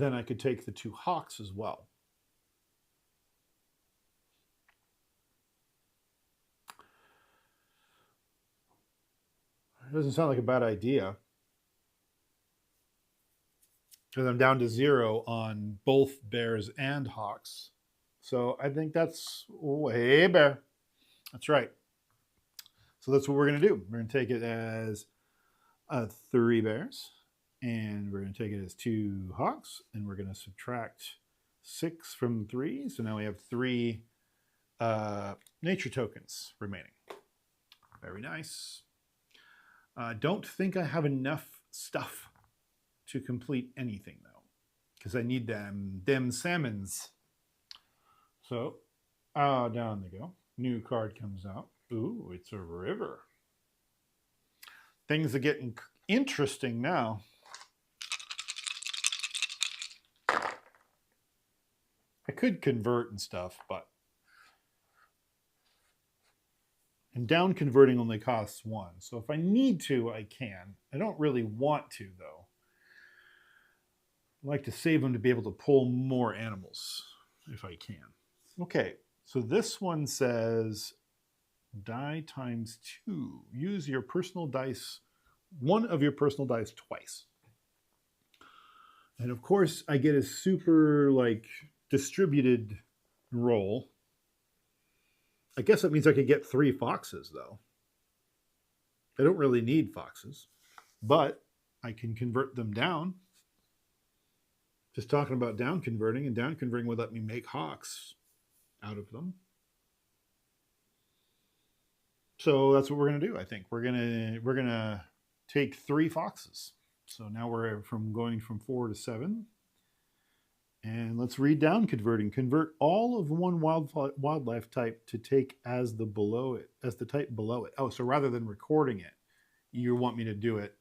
I could take the 2 hawks as well. It doesn't sound like a bad idea, because I'm down to 0 on both bears and hawks. So I think that's way better. That's right. So that's what we're going to do. We're going to take it as 3 bears, and we're going to take it as 2 hawks, and we're going to subtract 6 from 3. So now we have 3 nature tokens remaining. Very nice. Don't think I have enough stuff to complete anything, though, because I need them salmons. So down they go. New card comes out. Ooh, it's a river. Things are getting interesting now. I could convert and stuff, but and down converting only costs 1. So if I need to, I can. I don't really want to, though. I like to save them to be able to pull more animals if I can. Okay, so this one says die times 2. Use your personal dice, 1 of your personal dice twice. And of course, I get a super distributed roll. I guess that means I could get 3 foxes, though. I don't really need foxes, but I can convert them down. Just talking about down converting, and down converting would let me make hawks out of them. So that's what we're going to do, I think. We're gonna take 3 foxes. So now we're going from 4 to 7. And let's read down converting. Convert all of 1 wildlife type to take as the type below it. Oh, so rather than recording it, you want me to do it.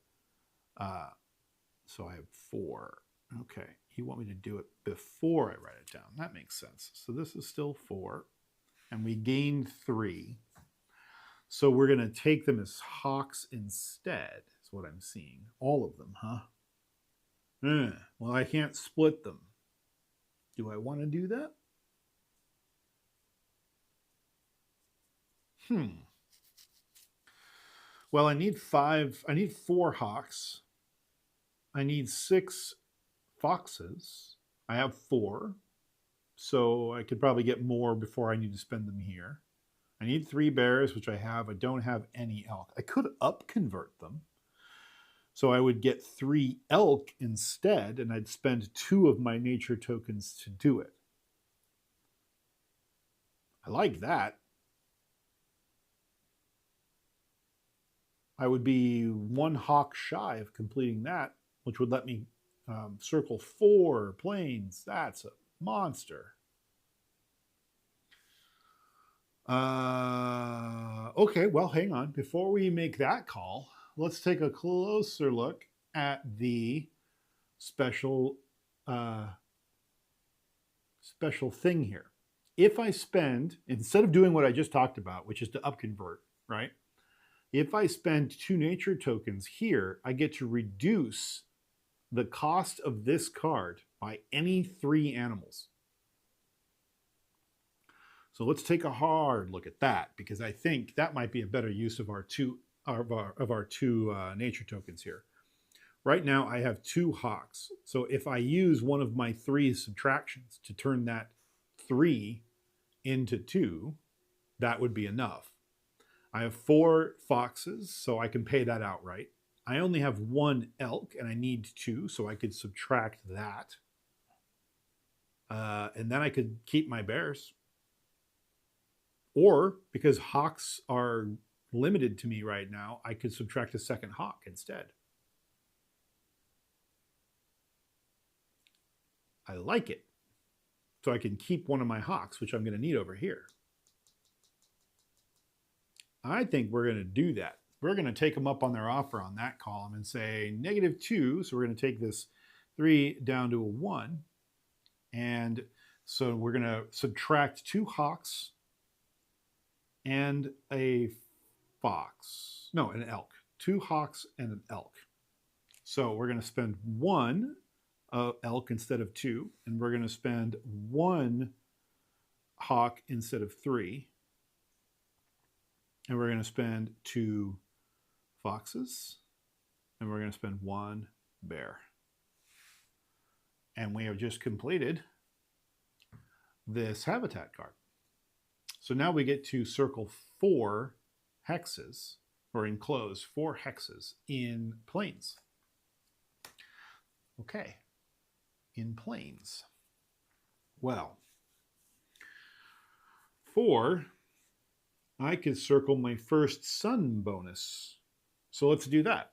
So I have 4. Okay, you want me to do it before I write it down. That makes sense. So this is still 4, and we gained 3. So we're going to take them as hawks instead, is what I'm seeing. All of them, huh? Well, I can't split them. Do I want to do that? Well, I need 4 hawks. I need 6 foxes. I have 4. So I could probably get more before I need to spend them here. I need 3 bears, which I have. I don't have any elk. I could up convert them. So I would get 3 elk instead, and I'd spend 2 of my nature tokens to do it. I like that. I would be 1 hawk shy of completing that, which would let me circle 4 planes. That's monster. Okay, well, hang on. Before we make that call, let's take a closer look at the special special thing here. If I spend, instead of doing what I just talked about, which is to upconvert, right? If I spend 2 nature tokens here, I get to reduce the cost of this card by any 3 animals. So let's take a hard look at that, because I think that might be a better use of our two nature tokens here. Right now I have 2 hawks. So if I use one of my 3 subtractions to turn that 3 into 2, that would be enough. I have 4 foxes, so I can pay that outright. I only have 1 elk, and I need 2, so I could subtract that. And then I could keep my bears. Or, because hawks are limited to me right now, I could subtract a 2nd hawk instead. I like it. So I can keep one of my hawks, which I'm going to need over here. I think we're going to do that. We're going to take them up on their offer on that column and say -2. So we're going to take this 3 down to a 1. And so we're going to subtract 2 hawks and a fox. No, an elk. 2 hawks and an elk. So we're going to spend 1 elk instead of 2, and we're going to spend 1 hawk instead of 3, and we're going to spend 2 foxes, and we're going to spend 1 bear. And we have just completed this habitat card. So now we get to circle 4 hexes, or enclose 4 hexes in planes. Okay. In planes. Well, 4, I could circle my first sun bonus. So let's do that.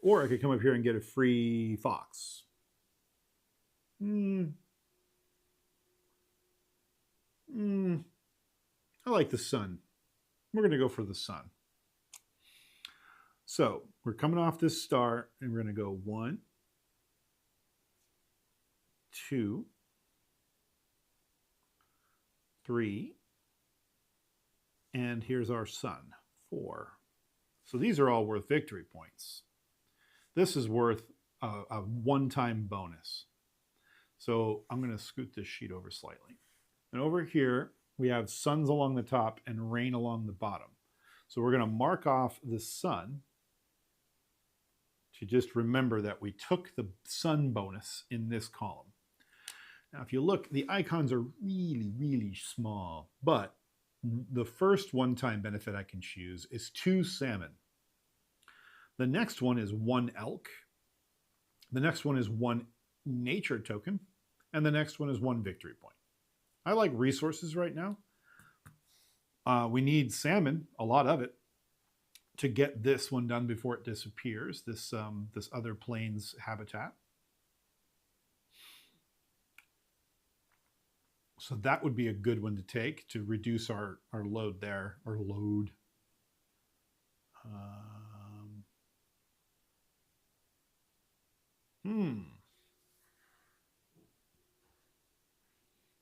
Or I could come up here and get a free fox. I like the sun. We're going to go for the sun. So we're coming off this star, and we're going to go 1, 2, 3, and here's our sun, 4. So these are all worth victory points. This is worth a one-time bonus. So I'm going to scoot this sheet over slightly. And over here, we have suns along the top and rain along the bottom. So we're going to mark off the sun to just remember that we took the sun bonus in this column. Now, if you look, the icons are really, really small, but the first one-time benefit I can choose is 2 salmon. The next one is 1 elk. The next one is 1 nature token. And the next one is 1 victory point. I like resources right now. We need salmon, a lot of it, to get this one done before it disappears, this other plains habitat. So that would be a good one to take to reduce our load there, or load.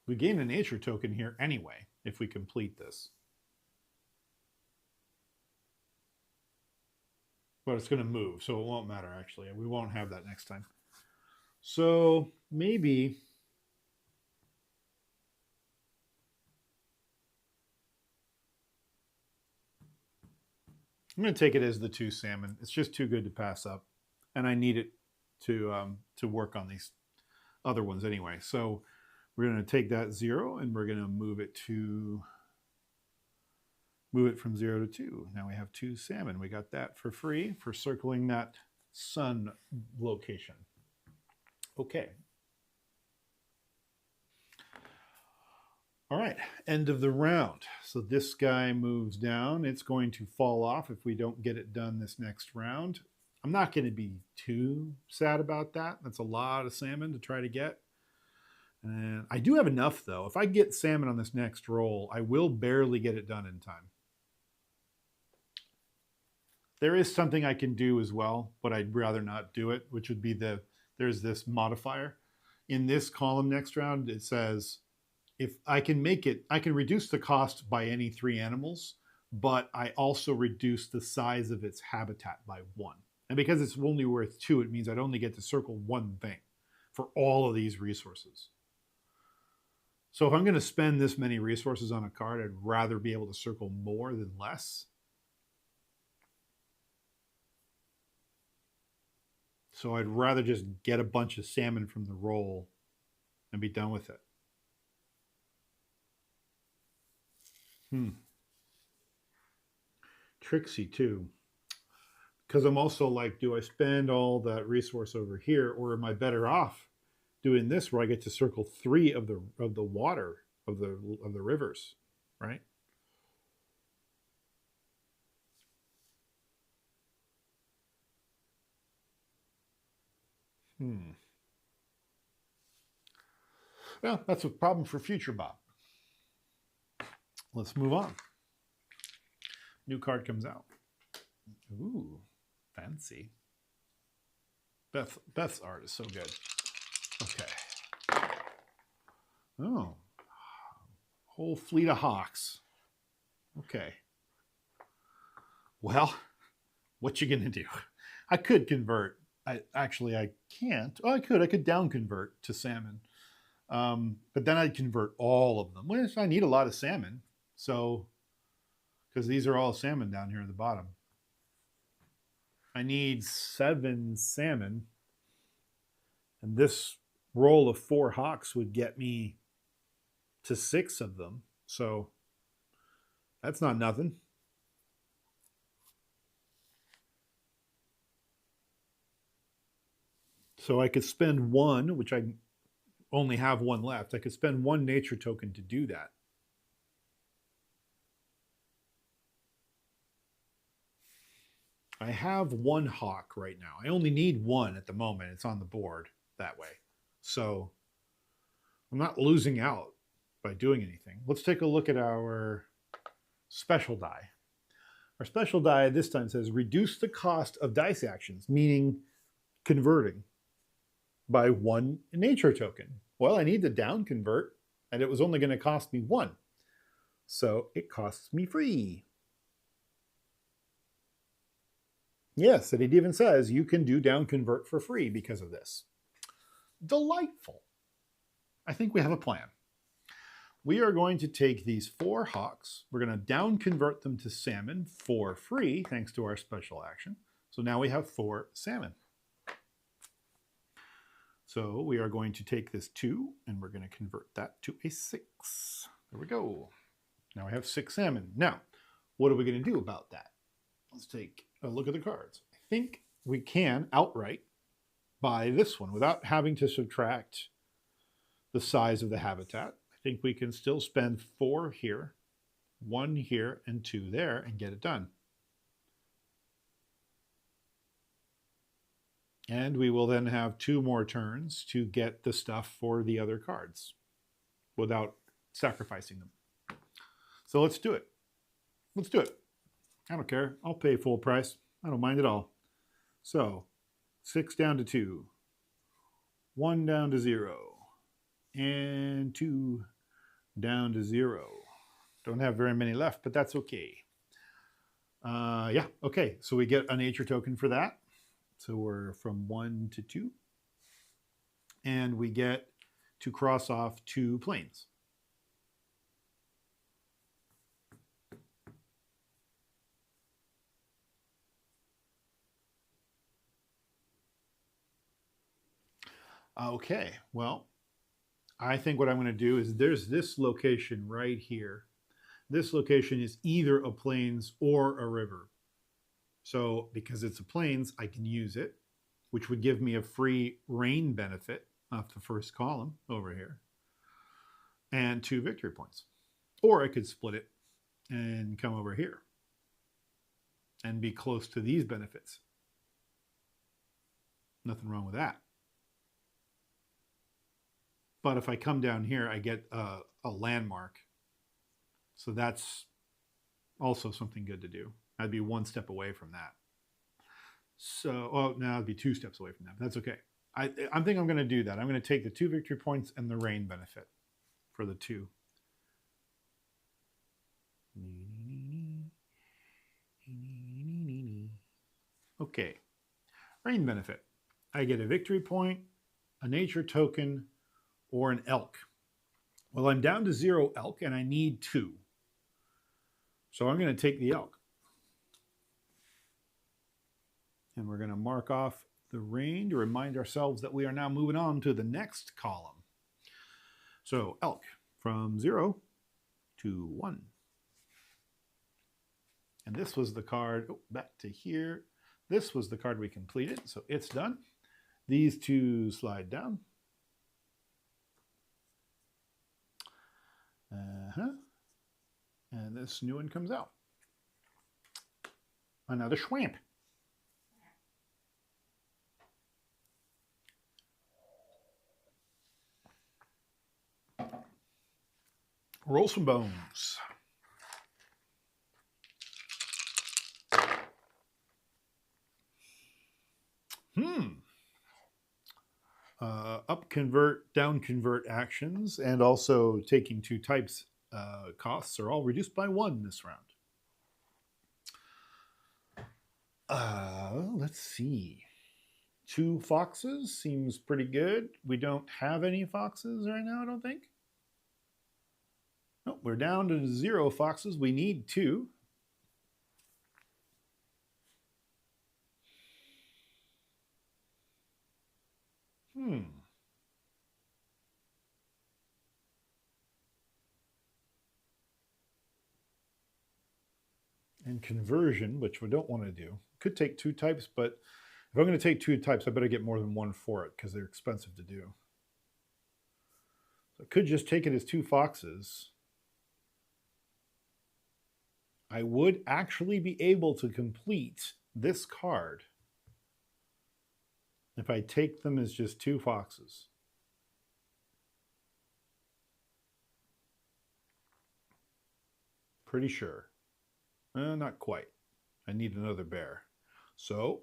We gain a nature token here anyway, if we complete this. But it's going to move, so it won't matter, actually. We won't have that next time. So maybe I'm going to take it as the 2 salmon. It's just too good to pass up, and I need it to work on these other ones anyway. So we're going to take that 0, and we're going to move it from 0 to 2. Now we have 2 salmon. We got that for free for circling that sun location. Okay. All right, end of the round. So this guy moves down. It's going to fall off if we don't get it done this next round. I'm not going to be too sad about that. That's a lot of salmon to try to get. And I do have enough, though. If I get salmon on this next roll, I will barely get it done in time. There is something I can do as well, but I'd rather not do it, which would be there's this modifier. In this column next round, it says, if I can make it, I can reduce the cost by any 3 animals, but I also reduce the size of its habitat by 1. And because it's only worth 2, it means I'd only get to circle 1 thing for all of these resources. So if I'm going to spend this many resources on a card, I'd rather be able to circle more than less. So I'd rather just get a bunch of salmon from the roll and be done with it. Tricksy too. Because I'm also like, do I spend all that resource over here, or am I better off doing this where I get to circle 3 of the water of the rivers, right? Well, that's a problem for future Bob. Let's move on. New card comes out. Ooh, fancy. Beth's art is so good. Okay. Oh, whole fleet of hawks. Okay. Well, what you gonna do? I could convert. I can't. Oh, I could down convert to salmon. But then I'd convert all of them. Well, I need a lot of salmon. So, because these are all salmon down here at the bottom. I need 7 salmon. And this roll of 4 hawks would get me to 6 of them. So, that's not nothing. So I could spend 1, which I only have 1 left. I could spend 1 nature token to do that. I have 1 hawk right now. I only need 1 at the moment. It's on the board that way. So I'm not losing out by doing anything. Let's take a look at our special die. Our special die this time says reduce the cost of dice actions, meaning converting, by 1 nature token. Well, I need to down convert, and it was only going to cost me 1. So it costs me free. Yes, and it even says you can do down convert for free because of this. Delightful. I think we have a plan. We are going to take these 4 hawks. We're going to down convert them to salmon for free, thanks to our special action. So now we have 4 salmon. So we are going to take this 2, and we're going to convert that to a 6. There we go. Now we have 6 salmon. Now, what are we going to do about that? Let's take a look at the cards. I think we can outright buy this one without having to subtract the size of the habitat. I think we can still spend 4 here, 1 here, and 2 there, and get it done. And we will then have 2 more turns to get the stuff for the other cards without sacrificing them. So let's do it. Let's do it. I don't care. I'll pay full price. I don't mind at all. So 6 down to 2, 1 down to 0, and 2 down to 0. Don't have very many left, but that's okay. Yeah, okay. So we get a nature token for that. So we're from 1 to 2. And we get to cross off 2 planes. Okay, well, I think what I'm going to do is there's this location right here. This location is either a plains or a river. So because it's a plains, I can use it, which would give me a free rain benefit off the first column over here, and 2 victory points. Or I could split it and come over here and be close to these benefits. Nothing wrong with that. But if I come down here, I get a landmark. So that's also something good to do. I'd be one step away from that. So, well, now I'd be 2 steps away from that. But that's okay. I think I'm going to do that. I'm going to take the 2 victory points and the rain benefit for the 2. Okay. Rain benefit. I get a victory point, a nature token, or an elk. Well, I'm down to 0 elk and I need 2. So I'm going to take the elk. And we're going to mark off the rain to remind ourselves that we are now moving on to the next column. So elk from 0 to 1. And this was the card, back to here. This was the card we completed, so it's done. These 2 slide down. And this new one comes out. Another Schwamp. Roll some bones. Up convert, down convert actions, and also taking 2 types costs are all reduced by 1 this round. Let's see. 2 foxes seems pretty good. We don't have any foxes right now, I don't think. Nope, we're down to 0 foxes. We need 2. And conversion, which we don't want to do. Could take 2 types, but if I'm going to take 2 types, I better get more than 1 for it because they're expensive to do. So I could just take it as 2 foxes. I would actually be able to complete this card if I take them as just 2 foxes. Pretty sure. Not quite. I need another bear. So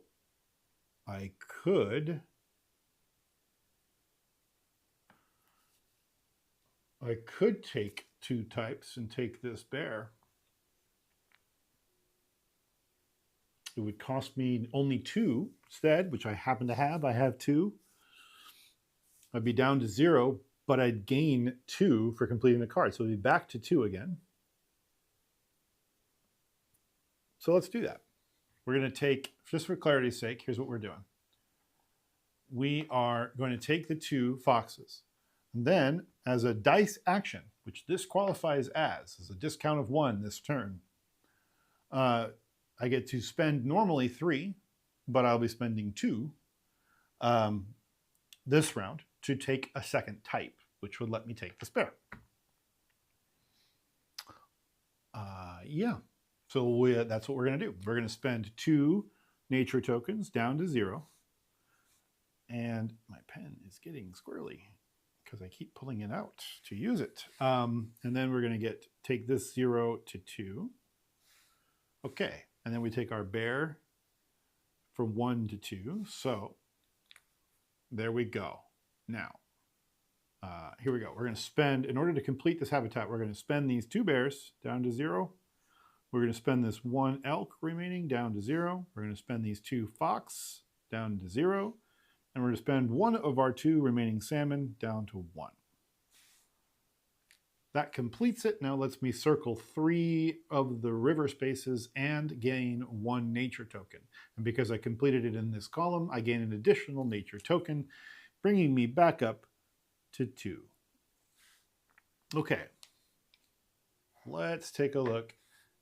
I could take 2 types and take this bear. It would cost me only 2 instead, which I happen to have. I have 2. I'd be down to 0, but I'd gain 2 for completing the card. So it'd be back to 2 again. So let's do that. We're going to take, just for clarity's sake, here's what we're doing. We are going to take the 2 foxes. And then, as a dice action, which this qualifies as a discount of 1 this turn, I get to spend normally 3, but I'll be spending 2 this round to take a 2nd type, which would let me take the spare. Yeah. So that's what we're going to do. We're going to spend 2 nature tokens down to 0. And my pen is getting squirrely because I keep pulling it out to use it. And then we're going to take this 0 to 2. Okay. And then we take our bear from 1 to 2. So there we go. Now, here we go. We're going to spend, in order to complete this habitat, we're going to spend these 2 bears down to 0. We're going to spend this 1 elk remaining down to 0. We're going to spend these 2 fox down to 0. And we're going to spend 1 of our 2 remaining salmon down to 1. That completes it. Now lets me circle 3 of the river spaces and gain 1 nature token. And because I completed it in this column, I gain an additional nature token, bringing me back up to 2. Okay. Let's take a look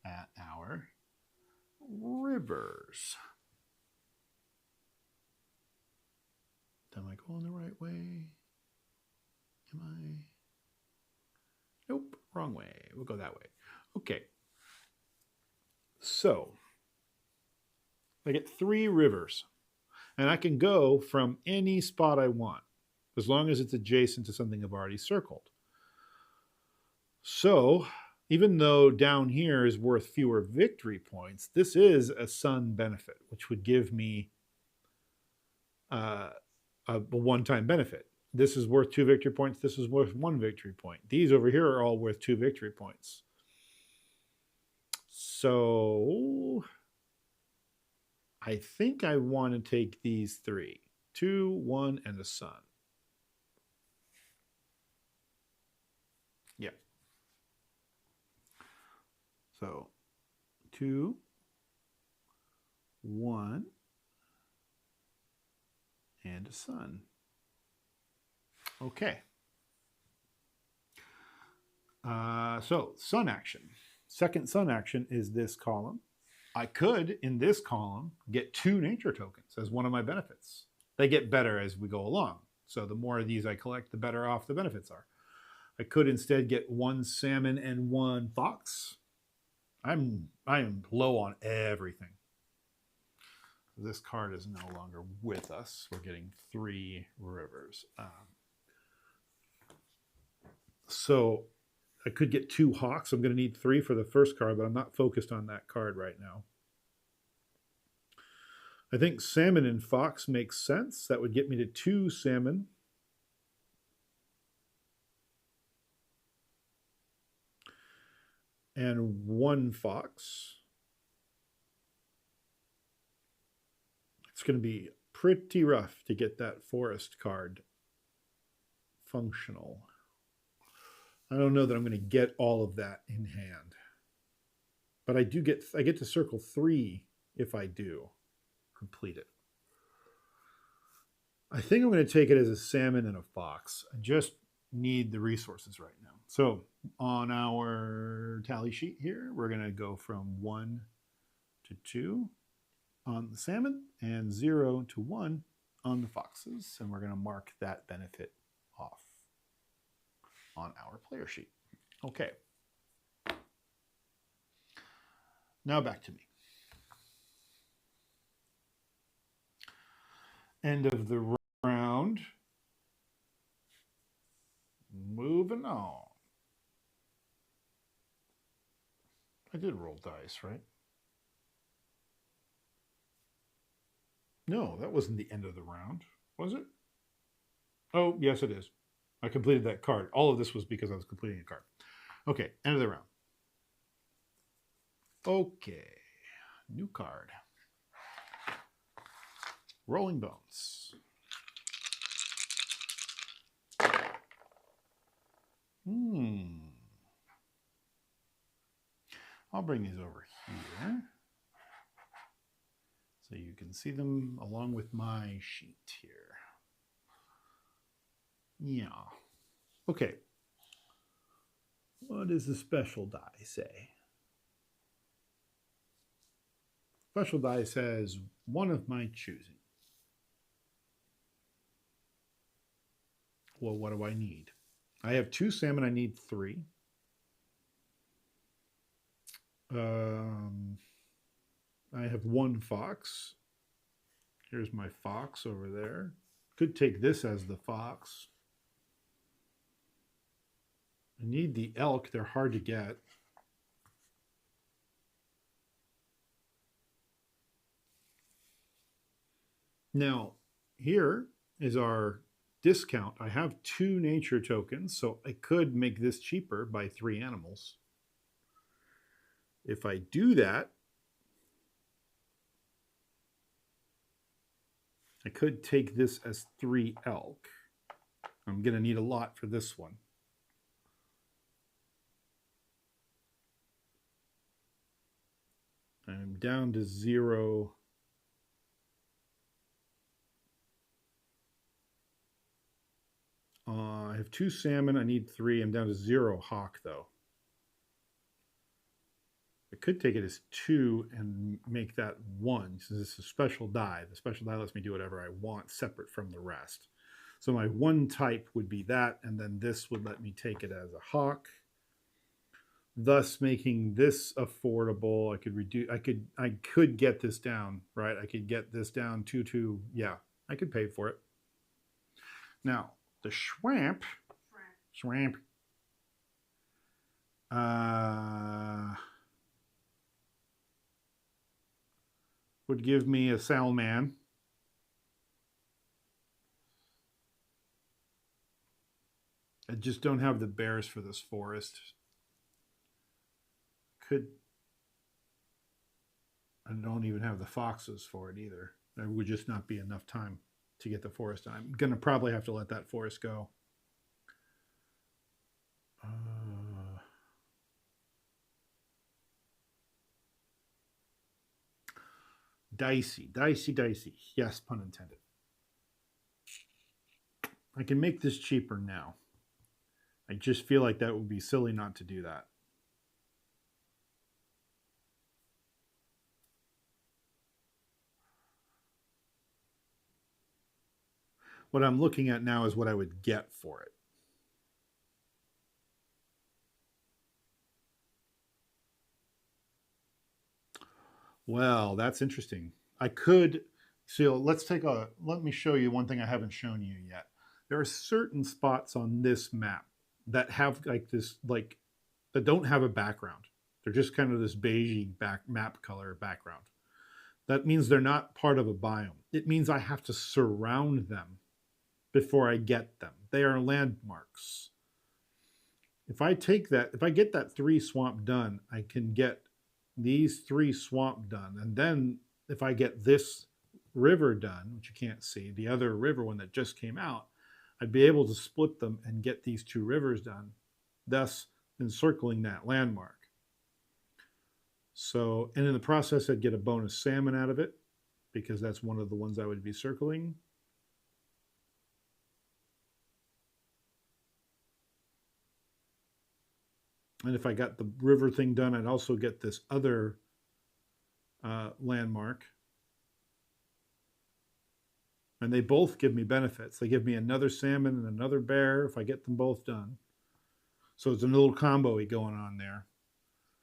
at our rivers. Am I going the right way? Am I? Nope, wrong way. We'll go that way. Okay. So I get 3 rivers, and I can go from any spot I want. as long as it's adjacent to something I've already circled. So even though down here is worth fewer victory points, this is a sun benefit, which would give me a one-time benefit. This is worth 2 victory points. This is worth 1 victory point. These over here are all worth 2 victory points. So I think I want to take these 3. 2, 1, and a sun. Yeah. So 2, 1, and a sun. Okay. So sun action. Second sun action is this column. I could, in this column, get 2 nature tokens as one of my benefits. They get better as we go along. So the more of these I collect, the better off the benefits are. I could instead get 1 salmon and 1 fox. I am low on everything. This card is no longer with us. We're getting 3 rivers. So I could get 2 hawks. I'm going to need 3 for the first card, but I'm not focused on that card right now. I think salmon and fox makes sense. That would get me to 2 salmon. And 1 fox. It's going to be pretty rough to get that forest card functional. I don't know that I'm going to get all of that in hand. But I get to circle 3 if I do complete it. I think I'm going to take it as a salmon and a fox. I just need the resources right now. So on our tally sheet here, we're going to go from 1 to 2 on the salmon and 0 to 1 on the foxes. And we're going to mark that benefit off on our player sheet. Okay. Now back to me. End of the round. Moving on. I did roll dice, right? No, that wasn't the end of the round, was it? Oh, yes, it is. I completed that card. All of this was because I was completing a card. Okay, end of the round. Okay, new card. Rolling Bones. I'll bring these over here so you can see them along with my sheet here. Yeah. Okay. What does the special die say? Special die says one of my choosing. Well, what do I need? I have 2 salmon. I need 3. I have 1 fox. Here's my fox over there. Could take this as the fox. I need the elk. They're hard to get. Now, here is our discount. I have 2 nature tokens, so I could make this cheaper by 3 animals. If I do that, I could take this as 3 elk. I'm going to need a lot for this one. I'm down to 0. I have 2 salmon. I need 3. I'm down to 0 hawk, though. I could take it as 2 and make that 1, since it's a special die. The special die lets me do whatever I want separate from the rest. So my 1 type would be that, and then this would let me take it as a hawk, thus making this affordable. I could get this down, right? I could get this down to, yeah, I could pay for it. Now, The shrimp. Shrimp. Would give me a salmon. I just don't have the bears for this forest. I don't even have the foxes for it either. There would just not be enough time to get the forest done. I'm going to probably have to let that forest go. Dicey. Yes, pun intended. I can make this cheaper now. I just feel like that would be silly not to do that. What I'm looking at now is what I would get for it. Well, that's interesting. I could, so let me show you one thing I haven't shown you yet. There are certain spots on this map that have that don't have a background. They're just kind of this beigey map color background. That means they're not part of a biome. It means I have to surround them before I get them. They are landmarks. If I get that 3 swamp done, I can get these 3 swamp done. And then if I get this river done, which you can't see, the other river one that just came out, I'd be able to split them and get these 2 rivers done, thus encircling that landmark. So, and in the process, I'd get a bonus salmon out of it because that's one of the ones I would be circling. And if I got the river thing done, I'd also get this other landmark. And they both give me benefits. They give me another salmon and another bear if I get them both done. So it's a little combo-y going on there.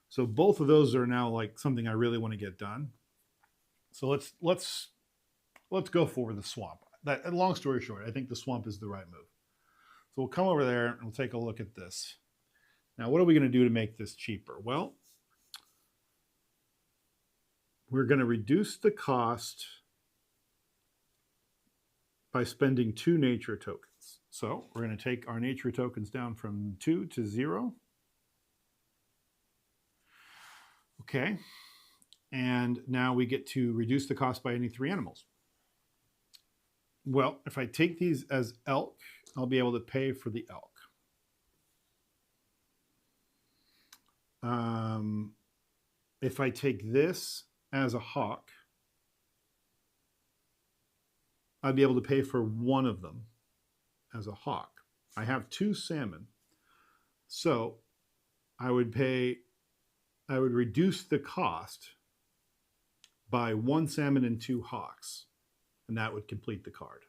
So both of those are now like something I really want to get done. So let's go for the swamp. That, long story short, I think the swamp is the right move. So we'll come over there and we'll take a look at this. Now, what are we going to do to make this cheaper? Well, we're going to reduce the cost by spending 2 nature tokens. So we're going to take our nature tokens down from 2 to 0. Okay. And now we get to reduce the cost by any 3 animals. Well, if I take these as elk, I'll be able to pay for the elk. If I take this as a hawk, I'd be able to pay for one of them as a hawk. I have 2 salmon. So I would reduce the cost by 1 salmon and 2 hawks, and that would complete the card.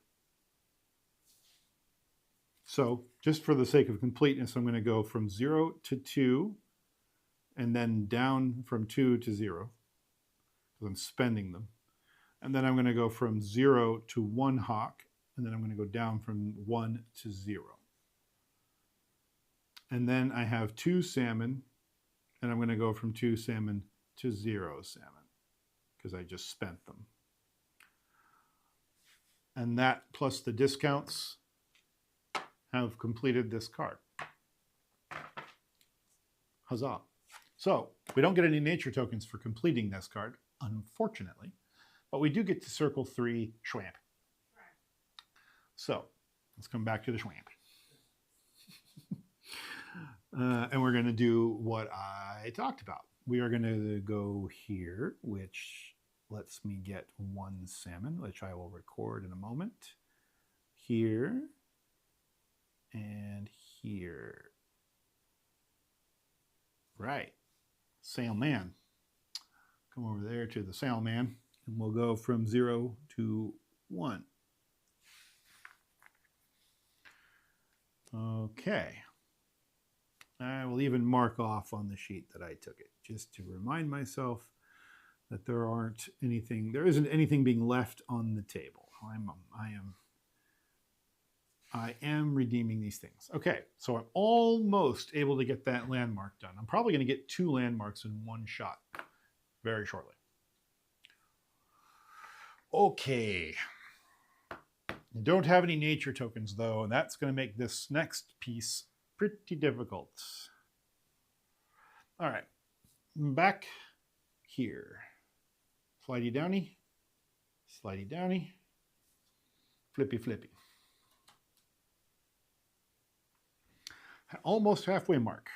So just for the sake of completeness, I'm going to go from 0 to 2 and then down from 2 to 0 because I'm spending them. And then I'm going to go from 0 to 1 hawk, and then I'm going to go down from 1 to 0. And then I have 2 salmon, and I'm going to go from 2 salmon to 0 salmon because I just spent them. And that plus the discounts have completed this card. Huzzah. So we don't get any nature tokens for completing this card, unfortunately, but we do get to circle 3 shrimp. So let's come back to the shrimp. And we're going to do what I talked about. We are going to go here, which lets me get 1 salmon, which I will record in a moment. Here and here. Right. Salmon. Come over there to the salmon, and we'll go from 0 to 1. Okay. I will even mark off on the sheet that I took it, just to remind myself that there isn't anything being left on the table. I am I am redeeming these things. Okay, so I'm almost able to get that landmark done. I'm probably going to get 2 landmarks in one shot very shortly. Okay. I don't have any nature tokens though, and that's going to make this next piece pretty difficult. All right, back here. Slidey downy, slidey downy, flippy flippy. Almost halfway mark.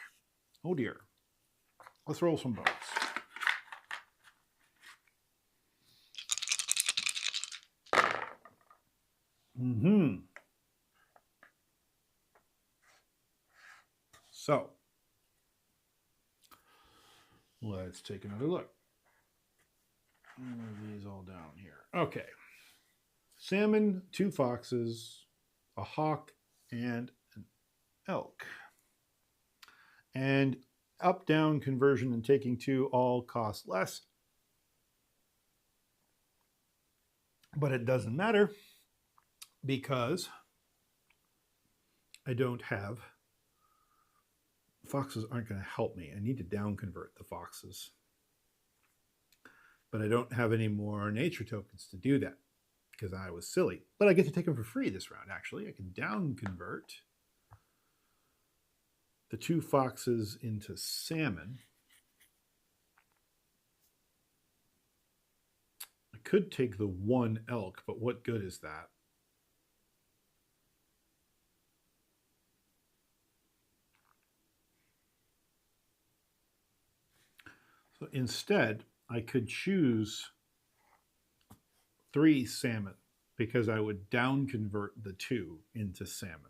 Oh dear. Let's roll some bones. So, let's take another look. Move these all down here. Okay. Salmon, 2 foxes, a hawk, and an elk. And up-down conversion and taking 2 all cost less. But it doesn't matter because I don't have... Foxes aren't going to help me. I need to down convert the foxes. But I don't have any more nature tokens to do that because I was silly. But I get to take them for free this round, actually. I can down convert the 2 foxes into salmon. I could take the 1 elk, but what good is that? So instead, I could choose 3 salmon because I would down convert the 2 into salmon.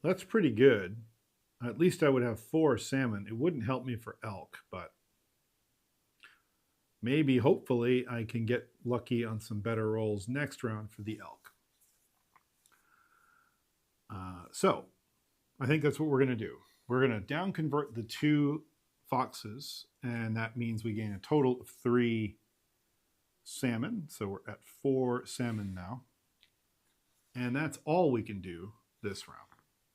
That's pretty good. At least I would have 4 salmon. It wouldn't help me for elk, but maybe, hopefully, I can get lucky on some better rolls next round for the elk. So I think that's what we're going to do. We're going to down convert the 2 foxes, and that means we gain a total of 3 salmon. So we're at 4 salmon now. And that's all we can do this round.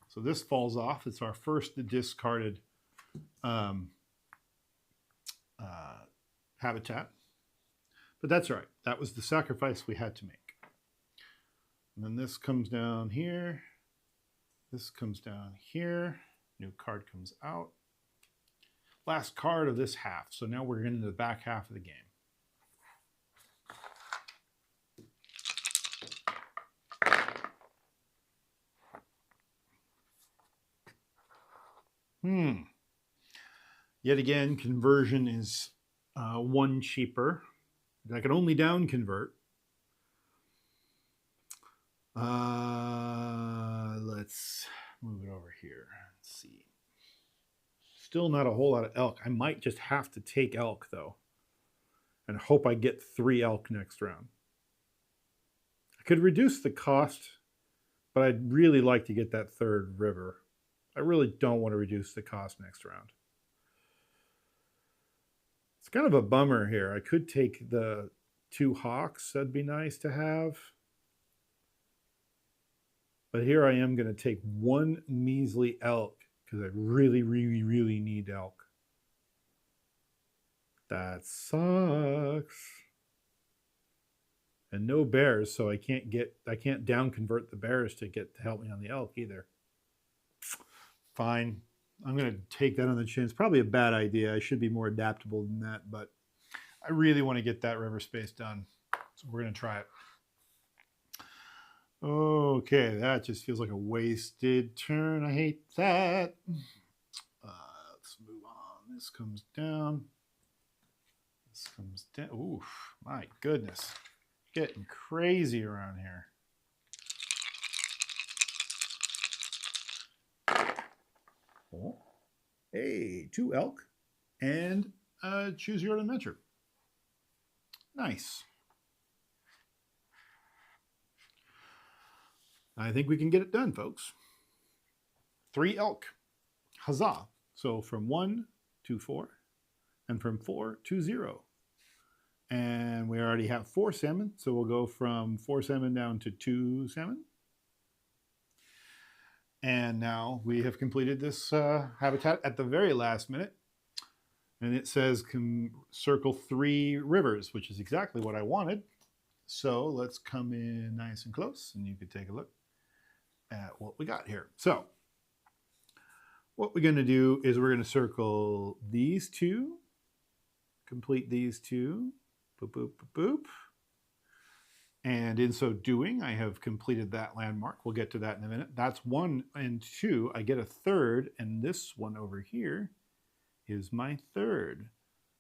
So this falls off. It's our first discarded habitat. But that's all right. That was the sacrifice we had to make. And then this comes down here. This comes down here. New card comes out. Last card of this half. So now we're into the back half of the game. Yet again, conversion is 1 cheaper. I can only down convert. Let's move it over here. Let's see. Still not a whole lot of elk. I might just have to take elk, though, and hope I get 3 elk next round. I could reduce the cost, but I'd really like to get that 3rd river. I really don't want to reduce the cost next round. It's kind of a bummer here. I could take the 2 hawks. That'd be nice to have. But here I am going to take 1 measly elk because I really, really, really need elk. That sucks. And no bears, so I can't down convert the bears to help me on the elk either. Fine. I'm going to take that on the chin. It's probably a bad idea. I should be more adaptable than that, but I really want to get that river space done. So we're going to try it. Okay, that just feels like a wasted turn. I hate that. Let's move on. This comes down. This comes down. Oof, my goodness. Getting crazy around here. Oh. Hey, 2 elk and choose your own adventure. Nice. I think we can get it done, folks. 3 elk. Huzzah. So from 1 to 4. and from 4 to 0. And we already have 4 salmon, so we'll go from 4 salmon down to 2 salmon. And now we have completed this habitat at the very last minute. And it says circle 3 rivers, which is exactly what I wanted. So let's come in nice and close, and you can take a look at what we got here. So what we're going to do is we're going to circle these 2, complete these 2, boop, boop, boop, boop. And in so doing, I have completed that landmark. We'll get to that in a minute. That's 1 and 2. I get a third, and this one over here is my third.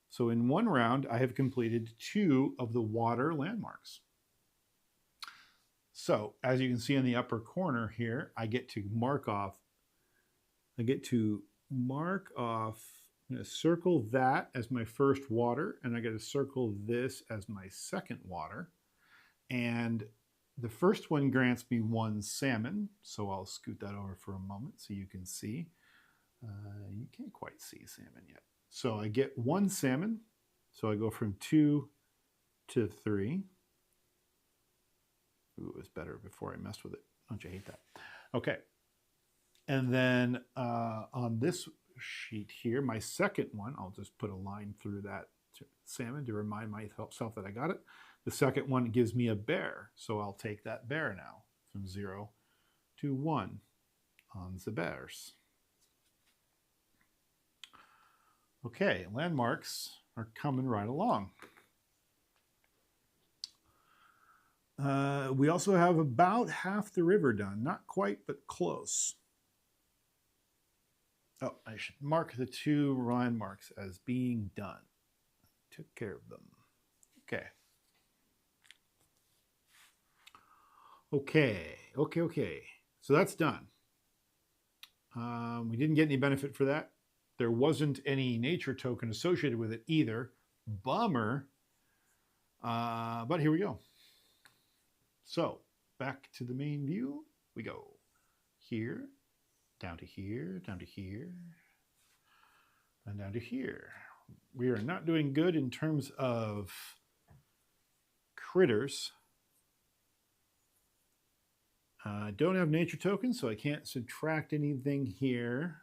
So in 1 round, I have completed 2 of the water landmarks. So as you can see in the upper corner here, I get to mark off. I'm going to circle that as my first water, and I got to circle this as my second water. And the first one grants me 1 salmon, so I'll scoot that over for a moment so you can see. You can't quite see salmon yet. So I get 1 salmon, so I go from 2 to 3. Ooh, it was better before I messed with it. Don't you hate that? Okay. And then on this sheet here, my second one, I'll just put a line through that salmon to remind myself that I got it. The second one gives me a bear, so I'll take that bear now from 0 to 1 on the bears. Okay, landmarks are coming right along. We also have about half the river done. Not quite, but close. Oh, I should mark the 2 landmarks as being done. Took care of them. Okay. Okay. So that's done. We didn't get any benefit for that. There wasn't any nature token associated with it either. Bummer. But here we go. So back to the main view we go. Here, down to here, down to here, and down to here. We are not doing good in terms of critters. I don't have nature tokens, so I can't subtract anything here.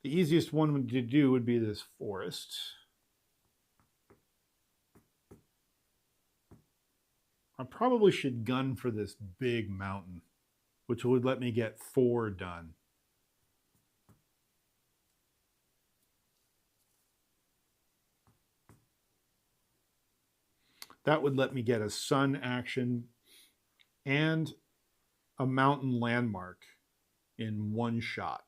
The easiest one to do would be this forest. I probably should gun for this big mountain, which would let me get 4 done. That would let me get a sun action and a mountain landmark in 1 shot.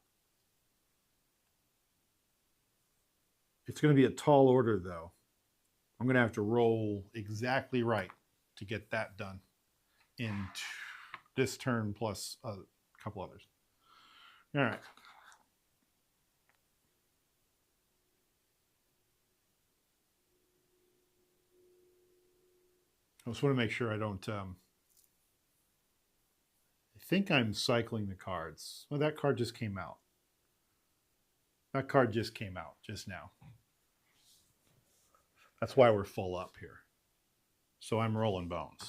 It's going to be a tall order, though. I'm going to have to roll exactly right to get that done in this turn plus a couple others. All right. I just want to make sure I don't... I think I'm cycling the cards. Well, that card just came out. That card just came out just now. That's why we're full up here. So I'm rolling bones.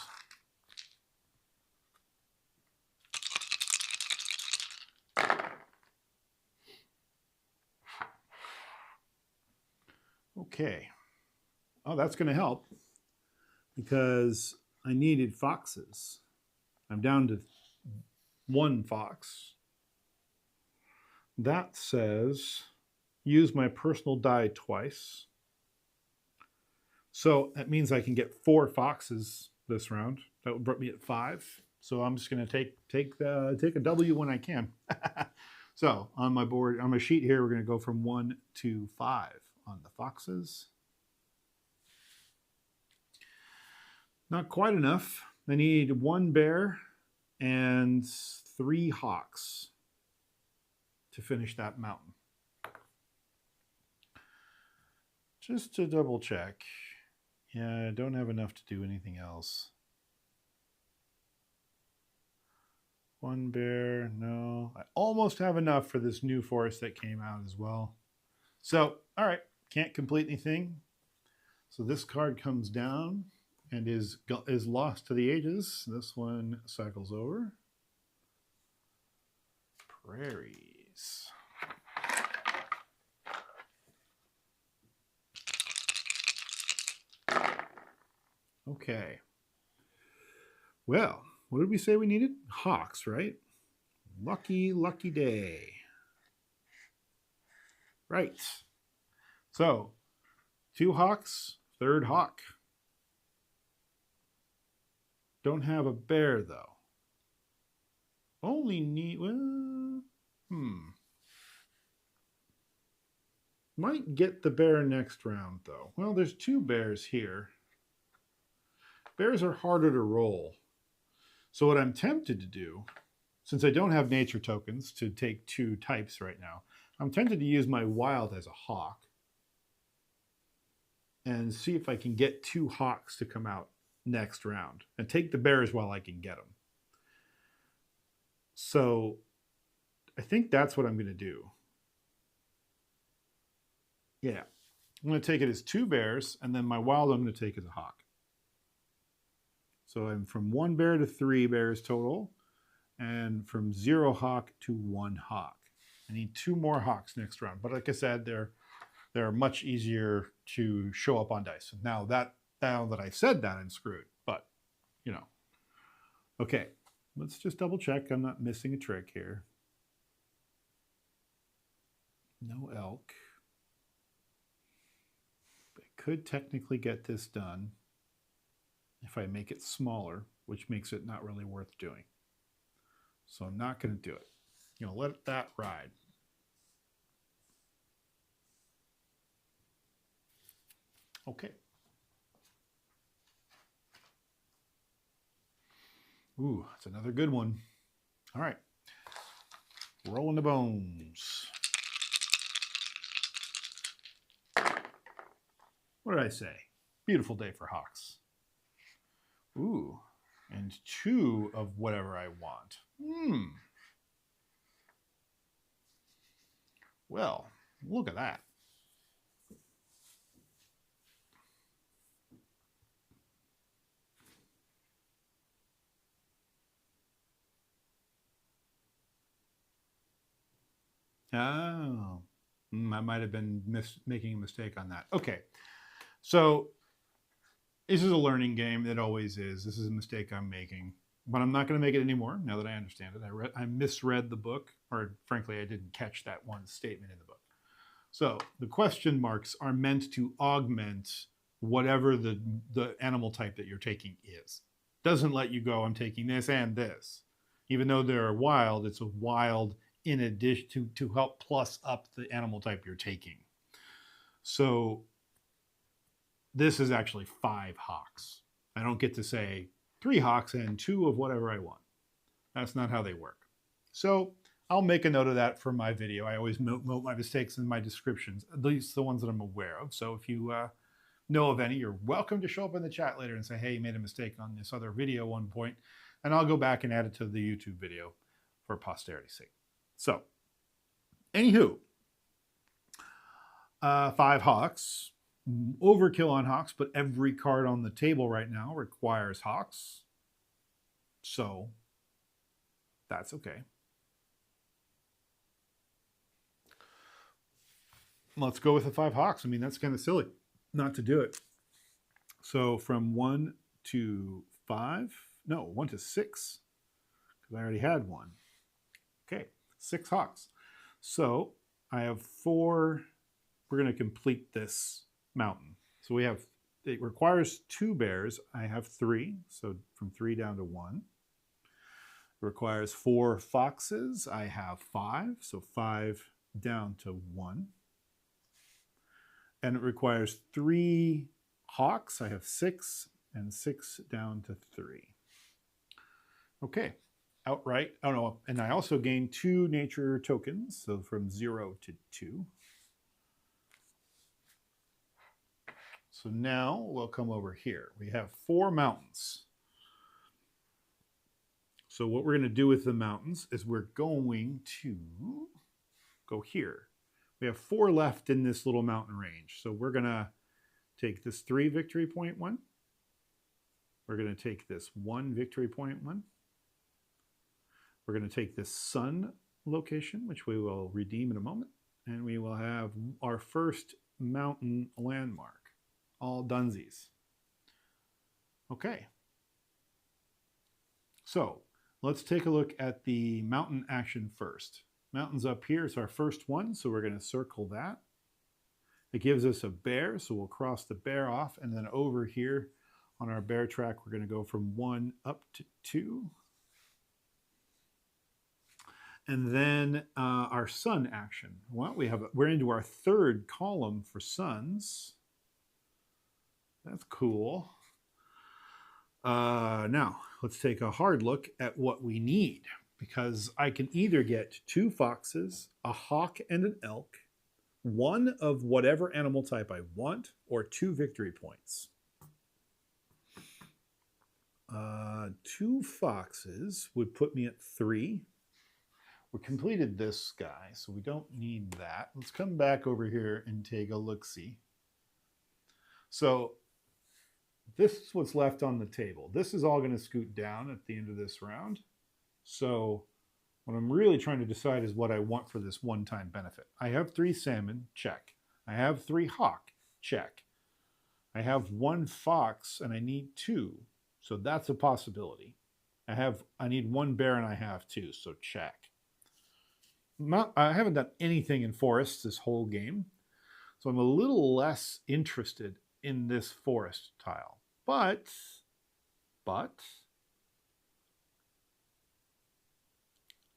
Okay. Oh, that's going to help because I needed foxes. I'm down to 1 fox. That says use my personal die twice. So that means I can get 4 foxes this round. That would put me at 5. So I'm just going to take a W when I can. So on my board, on my sheet here, we're going to go from 1 to 5 on the foxes. Not quite enough. I need 1 bear and 3 hawks to finish that mountain. Just to double check. Yeah, I don't have enough to do anything else. 1 bear, no. I almost have enough for this new forest that came out as well. So, all right, can't complete anything. So this card comes down and is lost to the ages. This one cycles over. Prairies. Okay. Well, what did we say we needed? Hawks, right? Lucky, lucky day. Right. So, 2 hawks, 3rd hawk. Don't have a bear, though. Only need, well, Might get the bear next round, though. Well, there's 2 bears here. Bears are harder to roll. So what I'm tempted to do, since I don't have nature tokens to take 2 types right now, I'm tempted to use my wild as a hawk and see if I can get 2 hawks to come out next round and take the bears while I can get them. So I think that's what I'm going to do. Yeah. I'm going to take it as 2 bears, and then my wild I'm going to take as a hawk. So I'm from 1 bear to 3 bears total, and from 0 hawk to 1 hawk. I need 2 more hawks next round. But like I said, they're much easier to show up on dice. Now that I said that, I'm screwed. But, you know. Okay, let's just double check I'm not missing a trick here. No elk. I could technically get this done if I make it smaller, which makes it not really worth doing. So I'm not going to do it. You know, let that ride. Okay. Ooh, that's another good one. All right. Rolling the bones. What did I say? Beautiful day for hawks. Ooh, and 2 of whatever I want. Well, look at that. Oh, I might have been making a mistake on that. Okay, so this is a learning game. It always is. This is a mistake I'm making, but I'm not going to make it anymore now that I understand it. I misread the book, or frankly, I didn't catch that one statement in the book. So the question marks are meant to augment whatever the animal type that you're taking is. Doesn't let you go, I'm taking this and this. Even though they're wild, it's a wild in addition to help plus up the animal type you're taking. So this is actually 5 hawks. I don't get to say 3 hawks and 2 of whatever I want. That's not how they work. So I'll make a note of that for my video. I always note my mistakes in my descriptions, at least the ones that I'm aware of. So if you know of any, you're welcome to show up in the chat later and say, hey, you made a mistake on this other video at one point, and I'll go back and add it to the YouTube video for posterity's sake. So, anywho, 5 hawks. Overkill on hawks, but every card on the table right now requires hawks. So, that's okay. Let's go with the 5 hawks. I mean, that's kind of silly not to do it. So from 1 to 5, no, 1 to 6, because I already had 1. Okay, 6 hawks. So I have 4. We're going to complete this mountain. So we have, it requires 2 bears. I have 3, so from 3 down to 1. It requires 4 foxes. I have 5, so 5 down to 1. And it requires 3 hawks. I have 6, and 6 down to 3. Okay, outright. Oh no, and I also gained 2 nature tokens, so from 0 to 2. So now we'll come over here. We have 4 mountains. So what we're going to do with the mountains is we're going to go here. We have 4 left in this little mountain range. So we're going to take this 3 victory point one. We're going to take this 1 victory point one. We're going to take this sun location, which we will redeem in a moment. And we will have our first mountain landmark. All dunsies. Okay. So let's take a look at the mountain action first. Mountain's up here. It's our first one, so we're going to circle that. It gives us a bear, so we'll cross the bear off, and then over here on our bear track, we're going to go from 1 up to 2. And then our sun action. Well, we're into our 3rd column for suns. That's cool. Now, let's take a hard look at what we need, because I can either get 2 foxes, a hawk, and an elk, 1 of whatever animal type I want, or 2 victory points. 2 foxes would put me at 3. We completed this guy, so we don't need that. Let's come back over here and take a look-see. So this is what's left on the table. This is all going to scoot down at the end of this round. So what I'm really trying to decide is what I want for this one-time benefit. I have 3 salmon, check. I have 3 hawk, check. I have 1 fox and I need 2. So that's a possibility. I need 1 bear and I have 2, so check. I haven't done anything in forests this whole game, so I'm a little less interested in this forest tile. But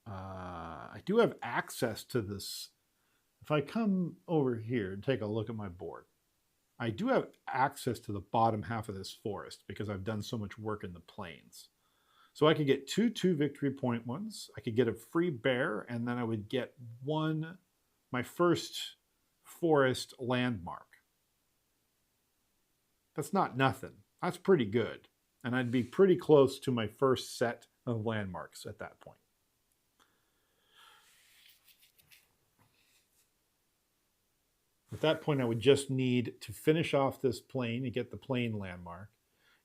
I do have access to this. If I come over here and take a look at my board, I do have access to the bottom half of this forest because I've done so much work in the plains. So I could get 2 victory point ones. I could get a free bear, and then I would get my first forest landmark. That's not nothing. That's pretty good. And I'd be pretty close to my first set of landmarks at that point. At that point, I would just need to finish off this plain to get the plain landmark,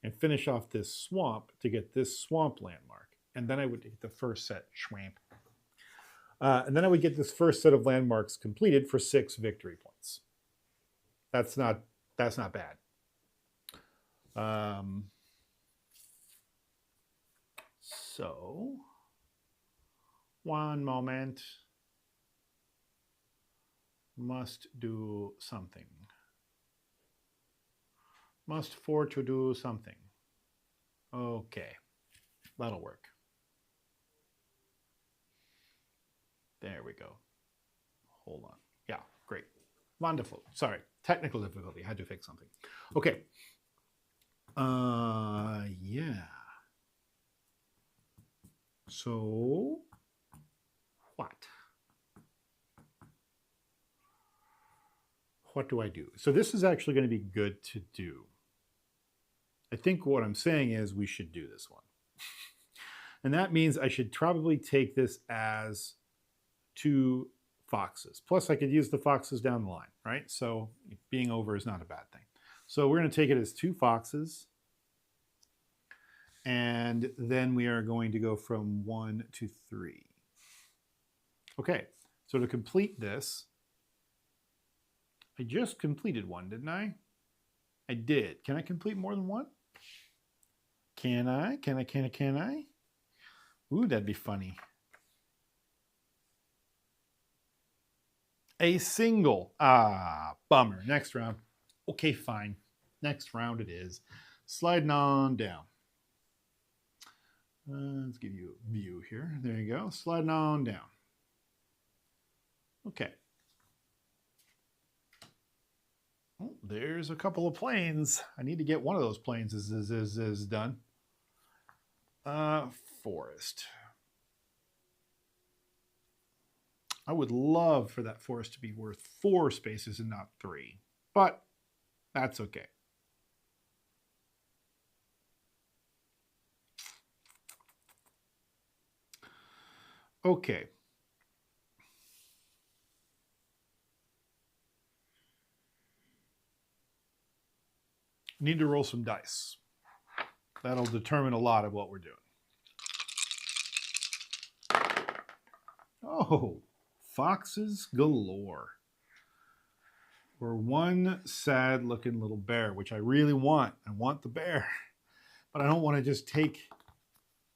and finish off this swamp to get this swamp landmark. And then I would get the first set, swamp. And then I would get this first set of landmarks completed for 6 victory points. That's not bad. So, one moment. Must do something. Must for to do something. Okay, that'll work. There we go. Hold on. Yeah, great. Wonderful. Sorry, technical difficulty. I had to fix something. Okay. Yeah. So, what? What do I do? So this is actually going to be good to do. I think what I'm saying is we should do this one. And that means I should probably take this as 2 foxes. Plus I could use the foxes down the line, right? So being over is not a bad thing. So we're going to take it as 2 foxes. And then we are going to go from 1 to 3. Okay, so to complete this, I just completed one, didn't I? I did. Can I complete more than one? Can I? Can I? Ooh, that'd be funny. A single. Ah, bummer. Next round. Okay, fine. Next round it is. Sliding on down. Let's give you a view here. There you go. Sliding on down. Okay. Oh, there's a couple of planes. I need to get one of those planes is done. Forest. I would love for that forest to be worth 4 spaces and not 3, but that's okay. Okay. Need to roll some dice. That'll determine a lot of what we're doing. Oh, foxes galore. Or one sad looking little bear, which I really want. I want the bear, but I don't want to just take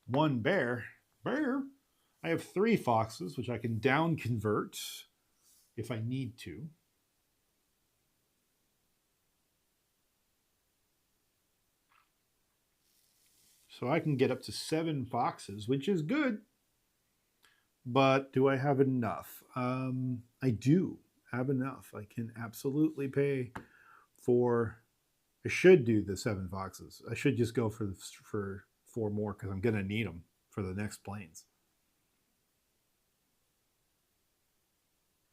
one bear. I have 3 foxes, which I can down convert if I need to. So I can get up to 7 foxes, which is good. But do I have enough? I do have enough. I can absolutely pay for. I should do the 7 foxes. I should just go for 4 more because I'm going to need them for the next planes.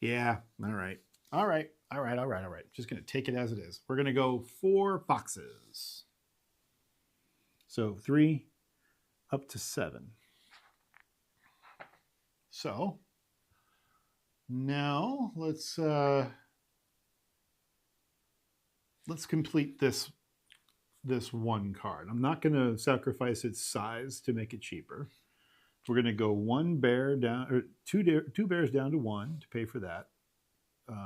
Yeah. All right. All right. All right. All right. All right. Just going to take it as it is. We're going to go 4 foxes. So 3 up to 7. So now let's complete this one card. I'm not going to sacrifice its size to make it cheaper. We're going to go 1 bear down, or 2 bears down to 1 to pay for that.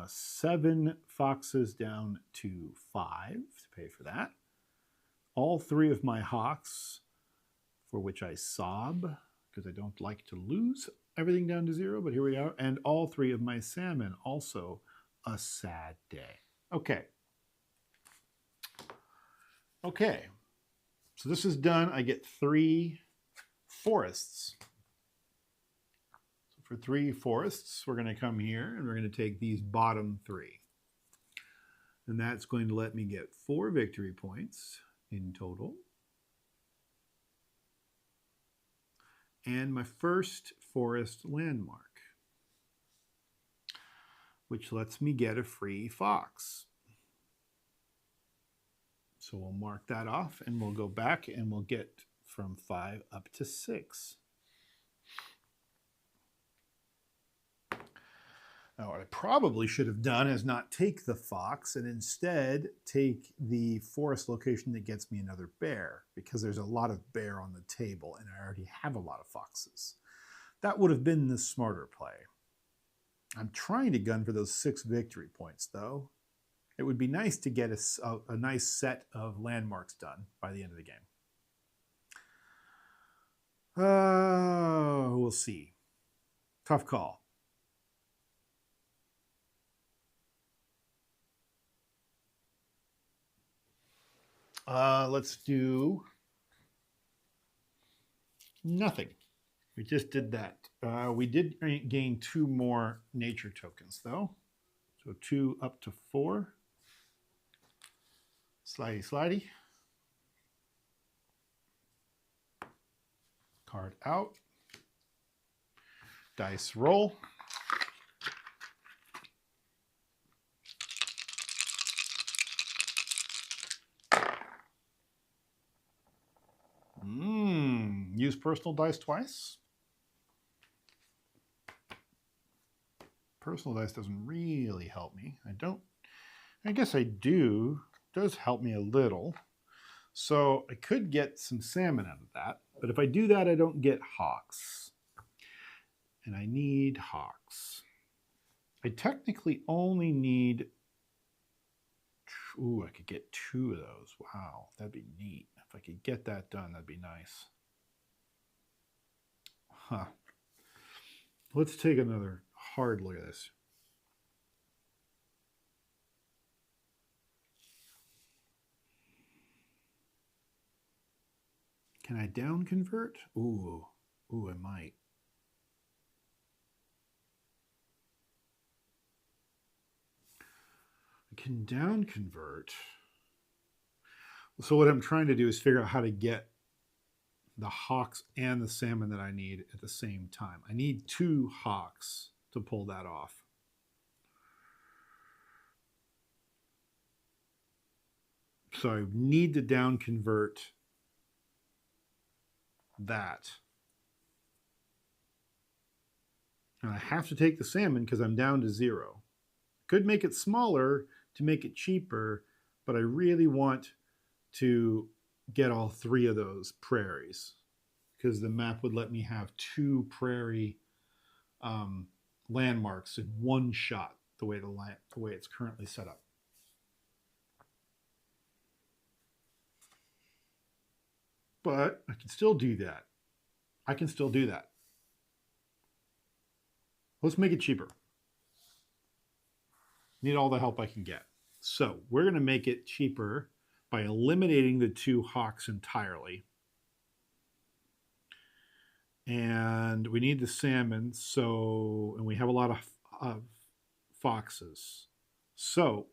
7 foxes down to 5 to pay for that. All 3 of my hawks, for which I sob because I don't like to lose everything down to 0, but here we are. And all 3 of my salmon, also a sad day. Okay. Okay. So this is done. I get 3 forests. So for 3 forests, we're going to come here and we're going to take these bottom 3. And that's going to let me get 4 victory points in total. And my first forest landmark, which lets me get a free fox. So we'll mark that off and we'll go back and we'll get from 5 up to 6. Now, what I probably should have done is not take the fox and instead take the forest location that gets me another bear, because there's a lot of bear on the table and I already have a lot of foxes. That would have been the smarter play. I'm trying to gun for those 6 victory points, though. It would be nice to get a nice set of landmarks done by the end of the game. We'll see. Tough call. Let's do nothing. We just did that. We did gain 2 more nature tokens, though. So 2 up to 4. Slidey, slidey. Card out. Dice roll. Use personal dice twice. Personal dice doesn't really help me. I guess I do. It does help me a little. So I could get some salmon out of that. But if I do that, I don't get hawks. And I need hawks. I technically only need... Ooh, I could get 2 of those. Wow, that'd be neat. If I could get that done, that'd be nice. Huh. Let's take another hard look at this. Can I down convert? Ooh, I might. I can down convert. So what I'm trying to do is figure out how to get the hawks and the salmon that I need at the same time. I need 2 hawks to pull that off. So I need to down convert that. And I have to take the salmon because I'm down to 0. Could make it smaller to make it cheaper, but I really want to get all 3 of those prairies, because the map would let me have 2 prairie landmarks in one shot, the way it's currently set up. But I can still do that. Let's make it cheaper. Need all the help I can get. So we're going to make it cheaper by eliminating the 2 hawks entirely. And we need the salmon, and we have a lot of foxes. So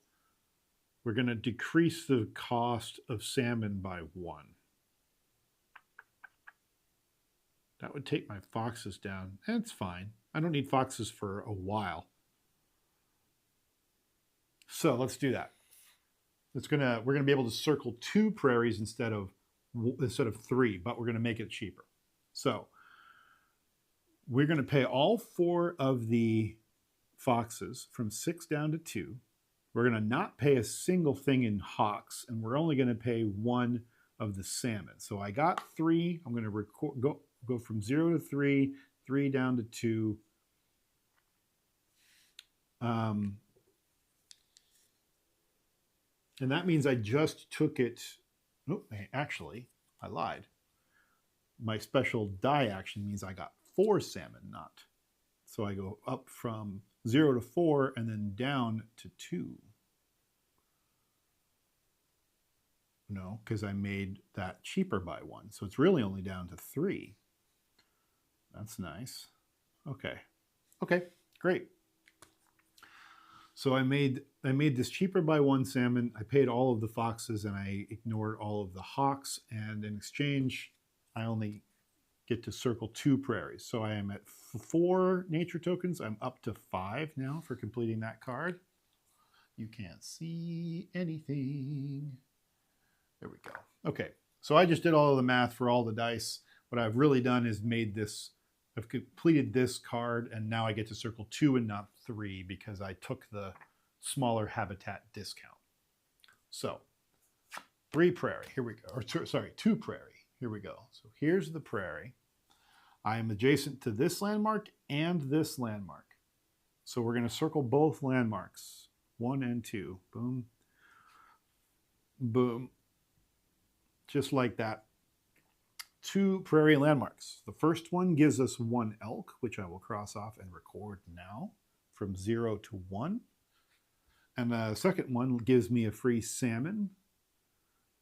we're going to decrease the cost of salmon by 1. That would take my foxes down. That's fine. I don't need foxes for a while. So let's do that. We're gonna be able to circle 2 prairies instead of 3, but we're gonna make it cheaper. So we're gonna pay all 4 of the foxes from 6 down to 2. We're gonna not pay a single thing in hawks, and we're only gonna pay 1 of the salmon. So I got 3. I'm gonna go from 0 to 3, 3 down to 2. And that means I just took it. Oh, actually, I lied. My special die action means I got 4 salmon, not. So I go up from 0 to 4 and then down to 2. No, because I made that cheaper by 1. So it's really only down to 3. That's nice. Okay. Okay, great. So I made this cheaper by 1 salmon. I paid all of the foxes and I ignored all of the hawks. And in exchange, I only get to circle 2 prairies. So I am at 4 nature tokens. I'm up to 5 now for completing that card. You can't see anything. There we go. Okay, so I just did all of the math for all the dice. What I've really done is I've completed this card, and now I get to circle 2 and not 3 because I took the smaller habitat discount. So 3 prairie, here we go. Or sorry, 2 prairie, here we go. So here's the prairie. I am adjacent to this landmark and this landmark. So we're going to circle both landmarks, 1 and 2. Boom, boom, just like that. 2 prairie landmarks. The first one gives us 1 elk, which I will cross off and record now from 0 to 1. And the second one gives me a free salmon.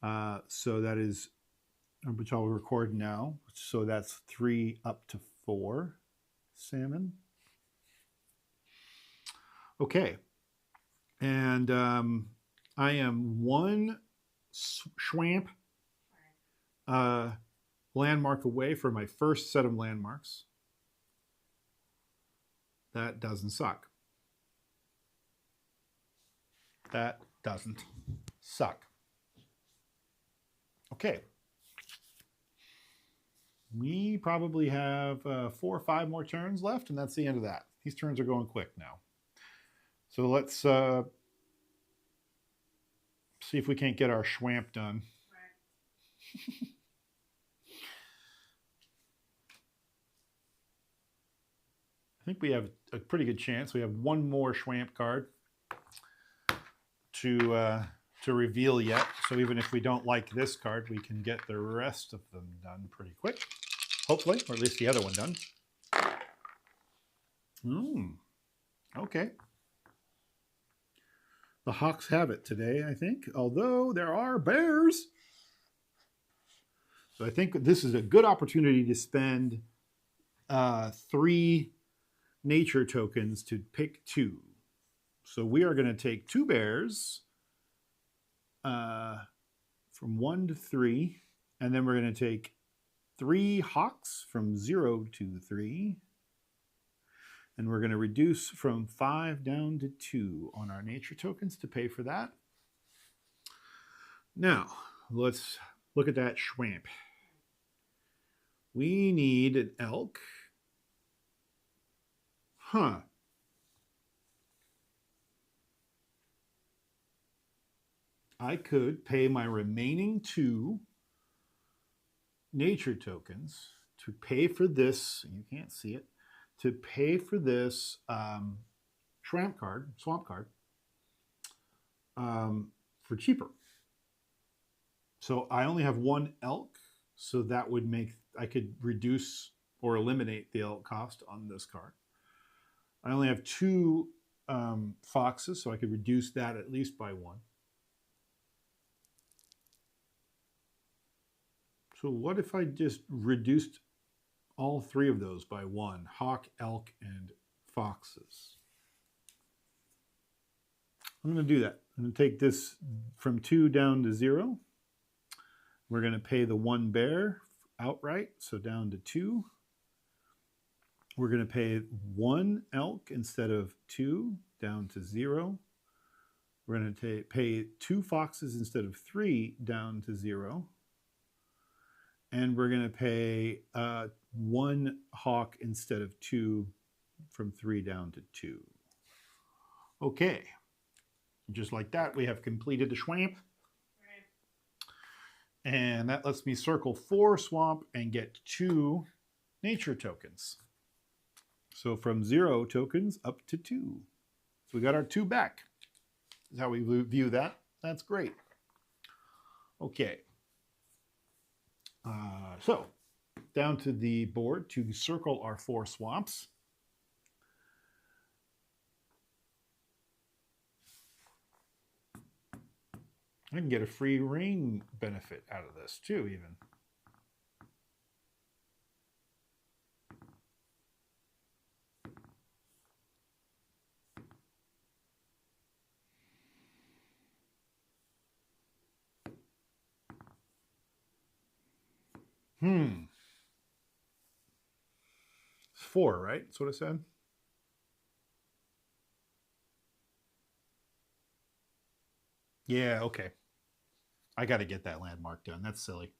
So that is, which I'll record now. So that's 3 up to 4 salmon. Okay. And I am 1 schwamp landmark away for my first set of landmarks. That doesn't suck. That doesn't suck. Okay. We probably have 4 or 5 more turns left, and that's the end of that. These turns are going quick now. So let's see if we can't get our schwamp done. Right. I think we have a pretty good chance. We have 1 more schwamp card to reveal yet. So even if we don't like this card, we can get the rest of them done pretty quick. Hopefully, or at least the other one done. Okay. The Hawks have it today, I think, although there are bears. So I think this is a good opportunity to spend 3 nature tokens to pick 2. So we are going to take 2 bears from 1 to 3, and then we're going to take 3 hawks from 0 to 3, and we're going to reduce from 5 down to 2 on our nature tokens to pay for that. Now, let's look at that schwamp. We need an elk. I could pay my remaining 2 nature tokens to pay for this. You can't see it. To pay for this swamp card, for cheaper. So I only have 1 elk, so that would make, I could reduce or eliminate the elk cost on this card. I only have 2 foxes, so I could reduce that at least by 1. So what if I just reduced all 3 of those by 1? Hawk, elk, and foxes. I'm going to do that. I'm going to take this from 2 down to 0. We're going to pay the 1 bear outright, so down to 2. We're going to pay 1 elk instead of 2, down to 0. We're going to pay 2 foxes instead of 3, down to 0. And we're going to pay 1 hawk instead of 2, from 3 down to 2. Okay. Just like that, we have completed the swamp. And that lets me circle 4 swamp and get 2 nature tokens. So from 0 tokens up to 2. So we got our 2 back. That's how we view that. That's great. Okay. So down to the board to circle our 4 swamps. I can get a free rain benefit out of this too, even. It's 4, right? That's what it said. Yeah, okay. I got to get that landmark done. That's silly.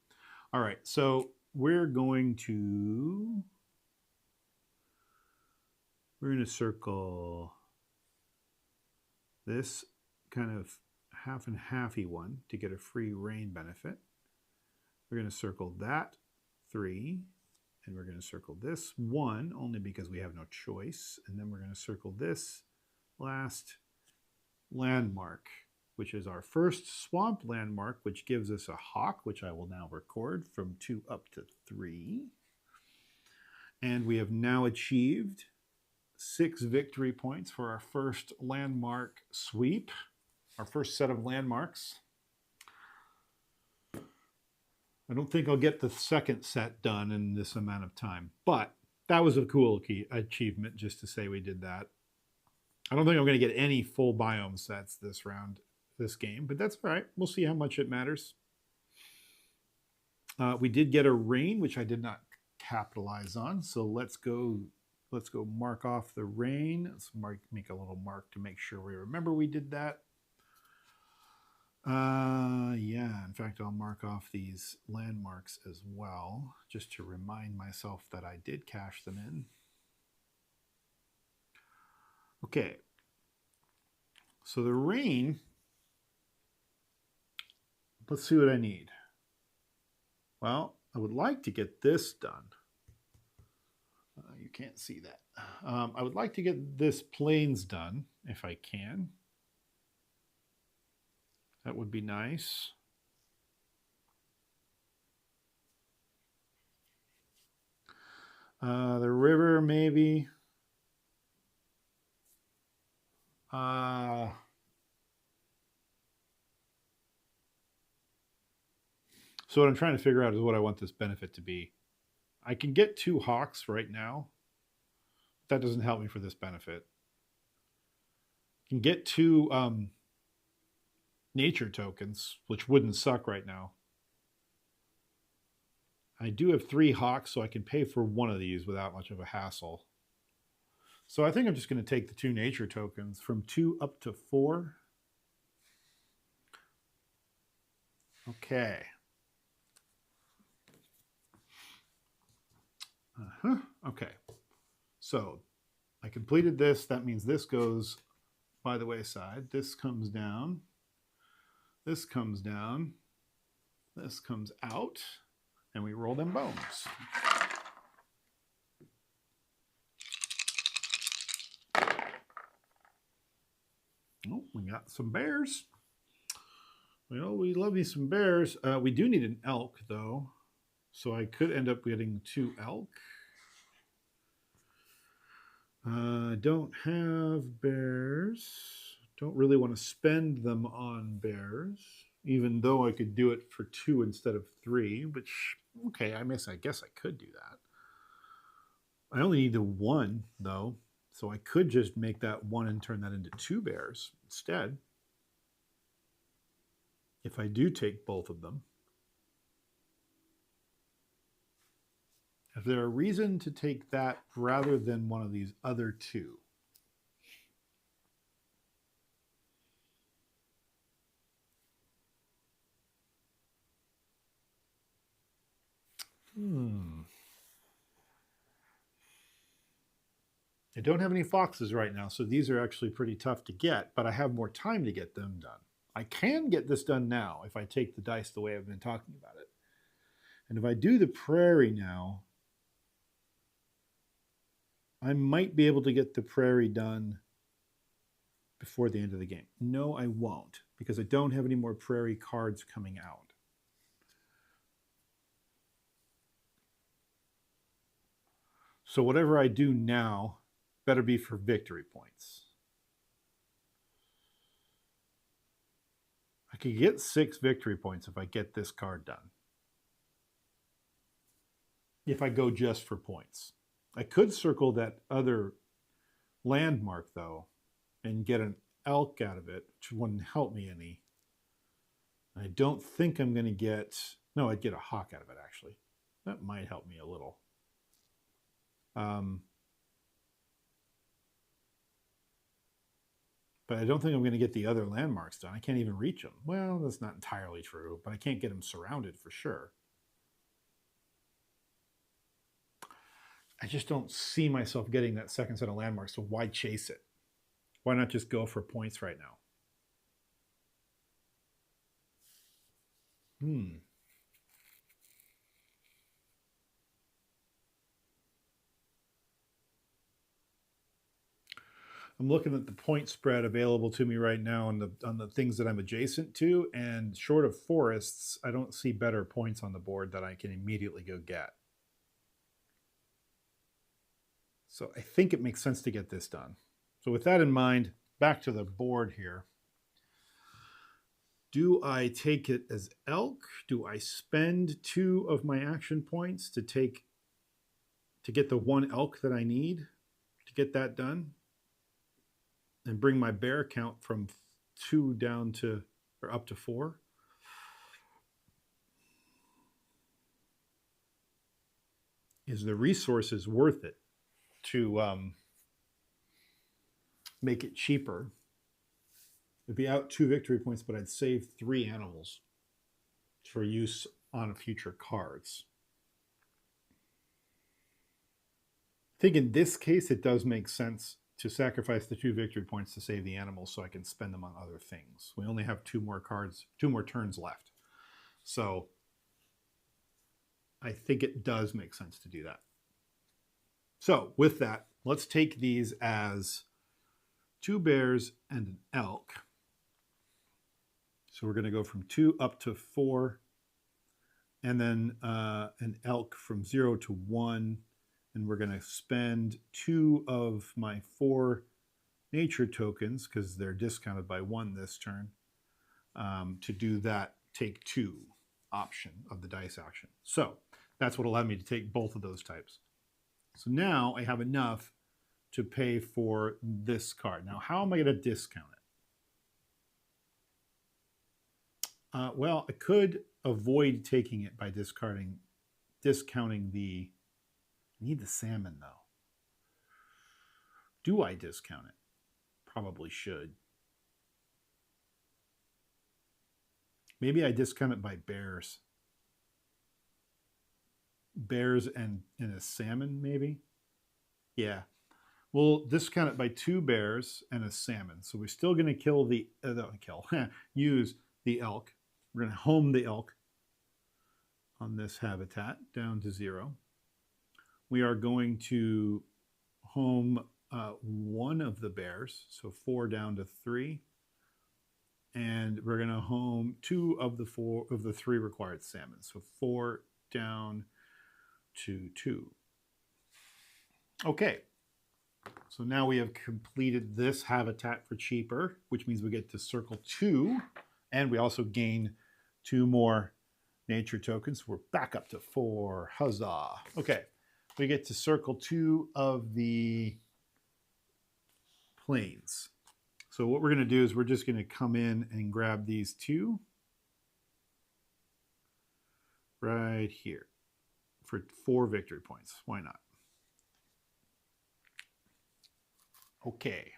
All right, so we're going to circle this kind of half and halfy one to get a free rain benefit. We're going to circle that 3, and we're going to circle this 1 only because we have no choice, and then we're going to circle this last landmark, which is our first swamp landmark, which gives us a hawk, which I will now record from 2 up to 3. And we have now achieved 6 victory points for our first landmark sweep, our first set of landmarks. I don't think I'll get the second set done in this amount of time, but that was a cool achievement just to say we did that. I don't think I'm going to get any full biome sets this round, this game, but that's all right. We'll see how much it matters. We did get a rain, which I did not capitalize on. So let's go mark off the rain. Let's make a little mark to make sure we remember we did that. Yeah, in fact, I'll mark off these landmarks as well, just to remind myself that I did cash them in. Okay. So the rain, let's see what I need. Well, I would like to get this done. You can't see that. I would like to get this plains done if I can. That would be nice. The river, maybe. So what I'm trying to figure out is what I want this benefit to be. I can get 2 hawks right now. That doesn't help me for this benefit. I can get 2 nature tokens, which wouldn't suck right now. I do have 3 hawks, so I can pay for 1 of these without much of a hassle. So I think I'm just going to take the 2 nature tokens from 2 up to 4. Okay. Okay. So I completed this. That means this goes by the wayside. This comes down. This comes down. This comes out. And we roll them bones. Oh, we got some bears. Well, we love me some bears. We do need an elk, though. So I could end up getting 2 elk. Don't have bears. Don't really want to spend them on bears, even though I could do it for 2 instead of 3, which, okay, I guess I could do that. I only need the 1, though, so I could just make that 1 and turn that into 2 bears instead. If I do take both of them. Is there a reason to take that rather than one of these other 2? I don't have any foxes right now, so these are actually pretty tough to get, but I have more time to get them done. I can get this done now if I take the dice the way I've been talking about it. And if I do the prairie now, I might be able to get the prairie done before the end of the game. No, I won't, because I don't have any more prairie cards coming out. So whatever I do now better be for victory points. I could get 6 victory points if I get this card done. If I go just for points. I could circle that other landmark, though, and get an elk out of it, which wouldn't help me any. I don't think I'm going to get... No, I'd get a hawk out of it, actually. That might help me a little. But I don't think I'm going to get the other landmarks done. I can't even reach them. Well, that's not entirely true, but I can't get them surrounded for sure. I just don't see myself getting that second set of landmarks, so why chase it? Why not just go for points right now? I'm looking at the point spread available to me right now on the things that I'm adjacent to, and short of forests, I don't see better points on the board that I can immediately go get. So I think it makes sense to get this done. So with that in mind, back to the board here. Do I take it as elk? Do I spend 2 of my action points to get the 1 elk that I need to get that done? And bring my bear count from 2 down to, or up to 4? Is the resources worth it to make it cheaper? It'd be out 2 victory points, but I'd save 3 animals for use on future cards. I think in this case, it does make sense to sacrifice the 2 victory points to save the animals so I can spend them on other things. We only have 2 more cards, 2 more turns left. So I think it does make sense to do that. So with that, let's take these as 2 bears and an elk. So we're going to go from 2 up to 4, and then an elk from 0 to 1. And we're going to spend 2 of my 4 nature tokens, because they're discounted by 1 this turn, to do that take 2 option of the dice action. So that's what allowed me to take both of those types. So now I have enough to pay for this card. Now, how am I going to discount it? Well, I could avoid taking it by discounting the... I need the salmon, though. Do I discount it? Probably should. Maybe I discount it by bears. Bears and a salmon, maybe? Yeah. We'll discount it by 2 bears and a salmon. So we're still going to kill use the elk. We're going to home the elk on this habitat down to 0. We are going to home one of the bears, so 4 down to 3. And we're going to home 2 of the 3 required salmon, so 4 down to 2. Okay, so now we have completed this habitat for cheaper, which means we get to circle 2, and we also gain 2 more nature tokens. We're back up to 4. Huzzah. Okay, we get to circle 2 of the plains. So what we're going to do is we're just going to come in and grab these 2 right here for 4 victory points. Why not? Okay.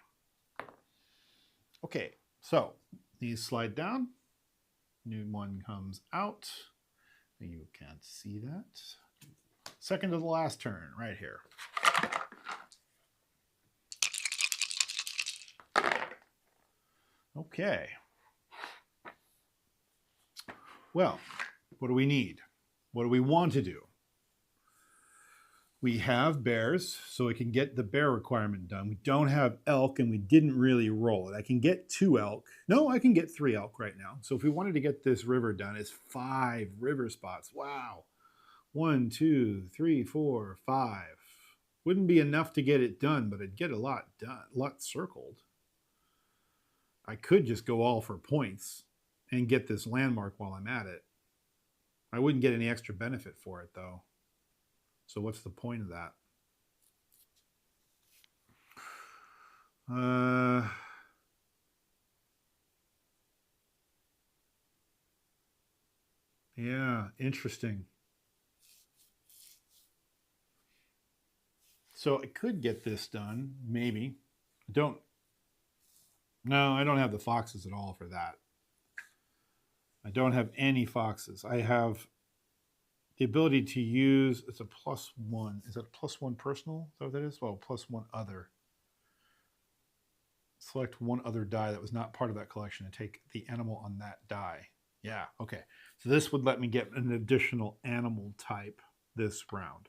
Okay, so these slide down. New one comes out. You can't see that. Second to the last turn, right here. Okay. Well, what do we need? What do we want to do? We have bears, so we can get the bear requirement done. We don't have elk, and we didn't really roll it. I can get 2 elk. No, I can get 3 elk right now. So if we wanted to get this river done, it's 5 river spots. Wow. 1, 2, 3, 4, 5. Wouldn't be enough to get it done, but I'd get a lot done, a lot circled. I could just go all for points and get this landmark while I'm at it. I wouldn't get any extra benefit for it, though. So what's the point of that? Yeah, interesting. So I could get this done, maybe. No, I don't have the foxes at all for that. I don't have any foxes. I have the ability to use, it's a +1. Is that a +1 personal? Is that what that is? Well, +1 other. Select one other die that was not part of that collection and take the animal on that die. Yeah, okay. So this would let me get an additional animal type this round.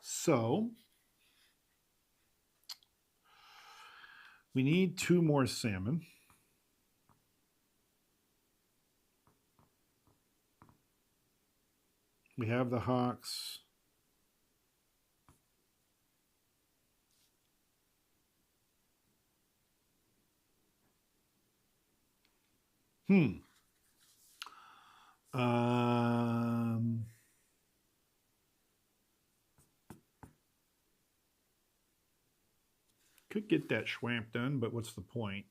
So we need 2 more salmon. We have the hawks. Could get that schwamp done, but what's the point?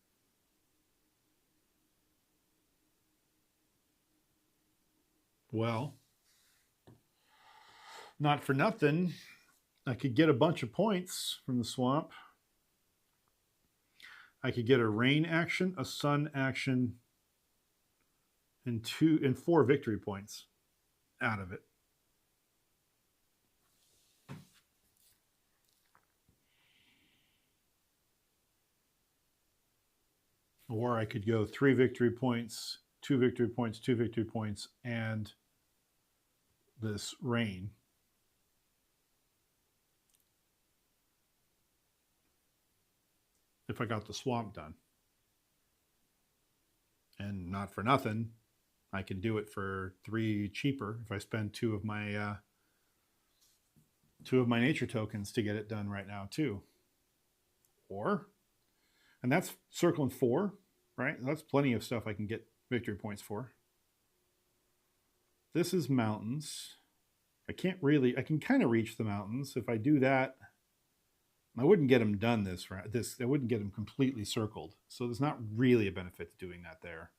Well, not for nothing, I could get a bunch of points from the swamp. I could get a rain action, a sun action, and 4 victory points out of it. Or I could go 3 victory points, 2 victory points, 2 victory points, and this rain. If I got the swamp done. And not for nothing, I can do it for 3 cheaper if I spend 2 of my nature tokens to get it done right now too. And that's circling 4, right? That's plenty of stuff I can get victory points for. This is mountains. I can kind of reach the mountains. If I do that, I wouldn't get them done I wouldn't get them completely circled. So there's not really a benefit to doing that there.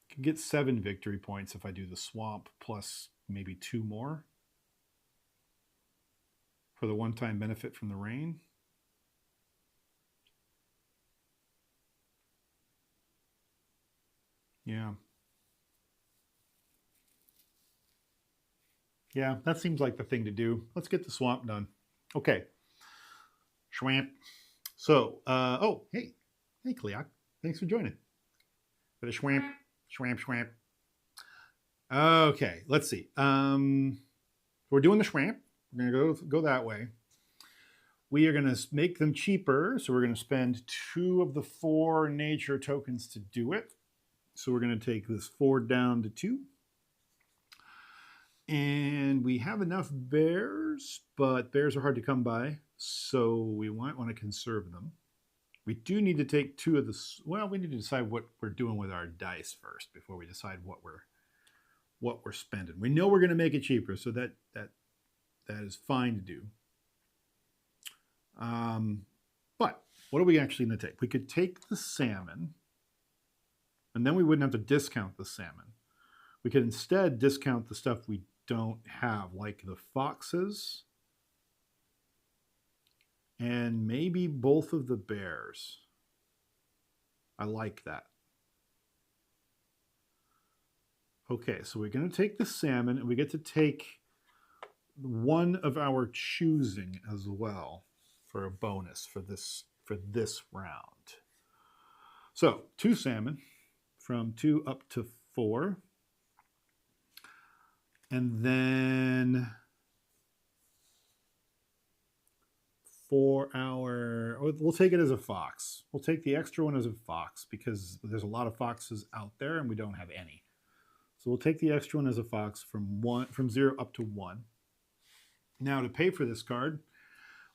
I can get 7 victory points if I do the swamp plus maybe 2 more for the one-time benefit from the rain. Yeah. Yeah, that seems like the thing to do. Let's get the swamp done. Okay. Schwamp. So, oh, hey. Hey, Cleoc. Thanks for joining. For the schwamp. Schwamp, schwamp. Okay, let's see. We're doing the schwamp. We're going to go that way. We are going to make them cheaper. So we're going to spend 2 of the 4 nature tokens to do it. So we're going to take this 4 down to 2. And we have enough bears, but bears are hard to come by. So we might want to conserve them. We do need to take 2 of the, well, we need to decide what we're doing with our dice first before we decide what we're spending. We know we're going to make it cheaper, so that is fine to do. But what are we actually going to take? We could take the salmon, and then we wouldn't have to discount the salmon. We could instead discount the stuff we don't have, like the foxes, and maybe both of the bears. I like that. Okay, so we're going to take the salmon, and we get to take 1 of our choosing as well for a bonus for this round. So 2 salmon from 2 up to 4. And then for our, we'll take it as a fox. We'll take the extra one as a fox because there's a lot of foxes out there and we don't have any. So we'll take the extra one as a fox from 0 up to 1. Now to pay for this card,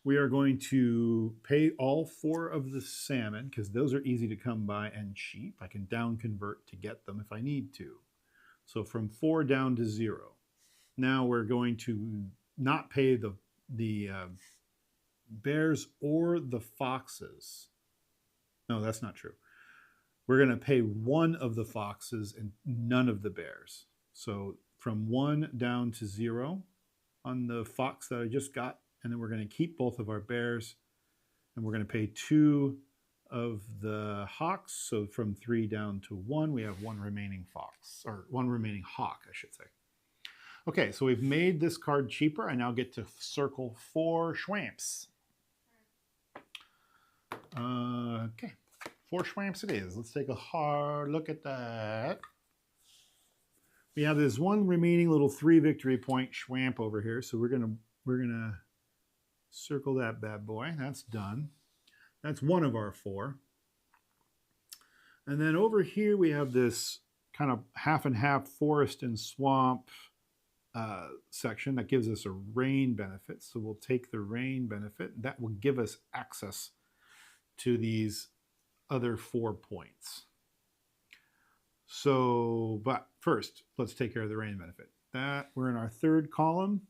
we are going to pay all 4 of the salmon because those are easy to come by and cheap. I can down convert to get them if I need to. So from 4 down to 0. Now we're going to not pay the bears or the foxes. No, that's not true. We're going to pay 1 of the foxes and none of the bears. So from 1 down to 0 on the fox that I just got. And then we're going to keep both of our bears. And we're going to pay 2 of the hawks. So from 3 down to 1, we have 1 remaining fox. Or 1 remaining hawk, I should say. Okay, so we've made this card cheaper. I now get to circle 4 schwamps. Okay, 4 schwamps it is. Let's take a hard look at that. We have this 1 remaining little 3 victory point schwamp over here. So we're gonna circle that bad boy. That's done. That's 1 of our 4. And then over here we have this kind of half and half forest and swamp section that gives us a rain benefit. So we'll take the rain benefit. That will give us access to these other 4 points. So, but first, let's take care of the rain benefit. That we're in our 3rd column.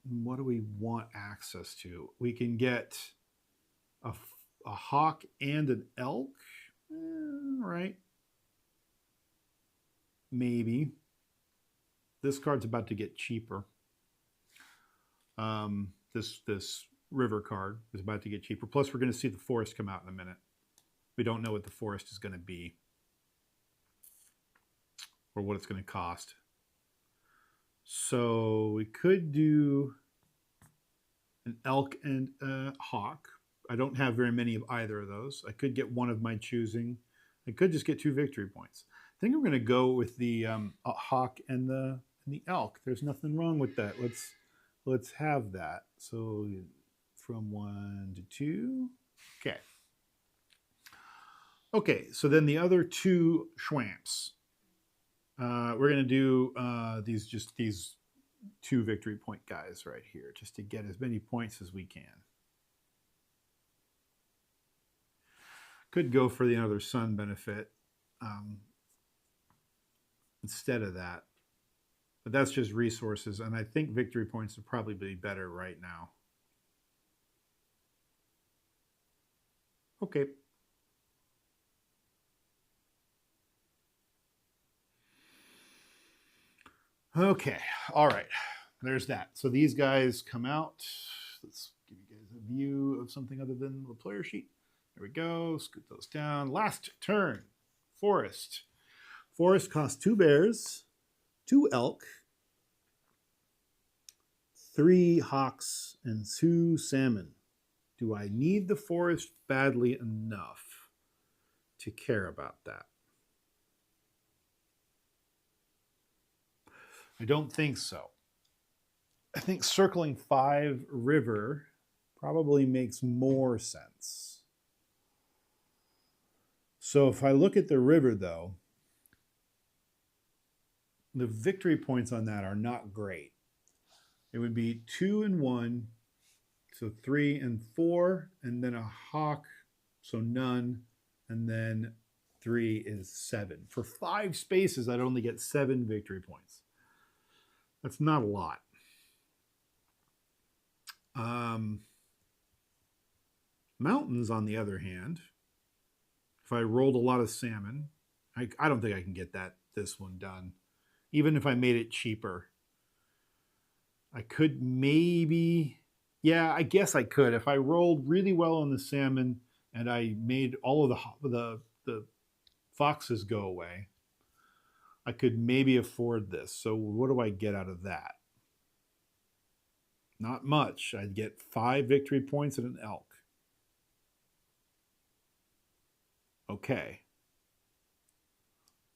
What do we want access to? We can get a hawk and an elk, right? Maybe. This card's about to get cheaper. This river card is about to get cheaper. Plus, we're going to see the forest come out in a minute. We don't know what the forest is going to be or what it's going to cost. So we could do an elk and a hawk. I don't have very many of either of those. I could get 1 of my choosing. I could just get 2 victory points. I think I'm going to go with the hawk and the elk. There's nothing wrong with that. Let's have that. So from 1 to 2. Okay. Okay, so then the other 2 schwamps. We're going to do these 2 victory point guys right here, just to get as many points as we can. Could go for the other sun benefit instead of that. But that's just resources, and I think victory points would probably be better right now. Okay. Okay, all right, there's that. So these guys come out. Let's give you guys a view of something other than the player sheet. There we go, scoot those down. Last turn, forest. Forest costs 2 bears 2 elk, 3 hawks, and 2 salmon. Do I need the forest badly enough to care about that? I don't think so. I think circling 5 river probably makes more sense. So if I look at the river, though, the victory points on that are not great. It would be 2 and 1, so 3 and 4, and then a hawk, so none, and then 3 is 7. For 5 spaces, I'd only get 7 victory points. That's not a lot. Mountains, on the other hand, if I rolled a lot of salmon, I don't think I can get this one done. Even if I made it cheaper. I could maybe, yeah, I guess I could. If I rolled really well on the salmon and I made all of the foxes go away, I could maybe afford this. So what do I get out of that? Not much. I'd get 5 victory points and an elk. Okay.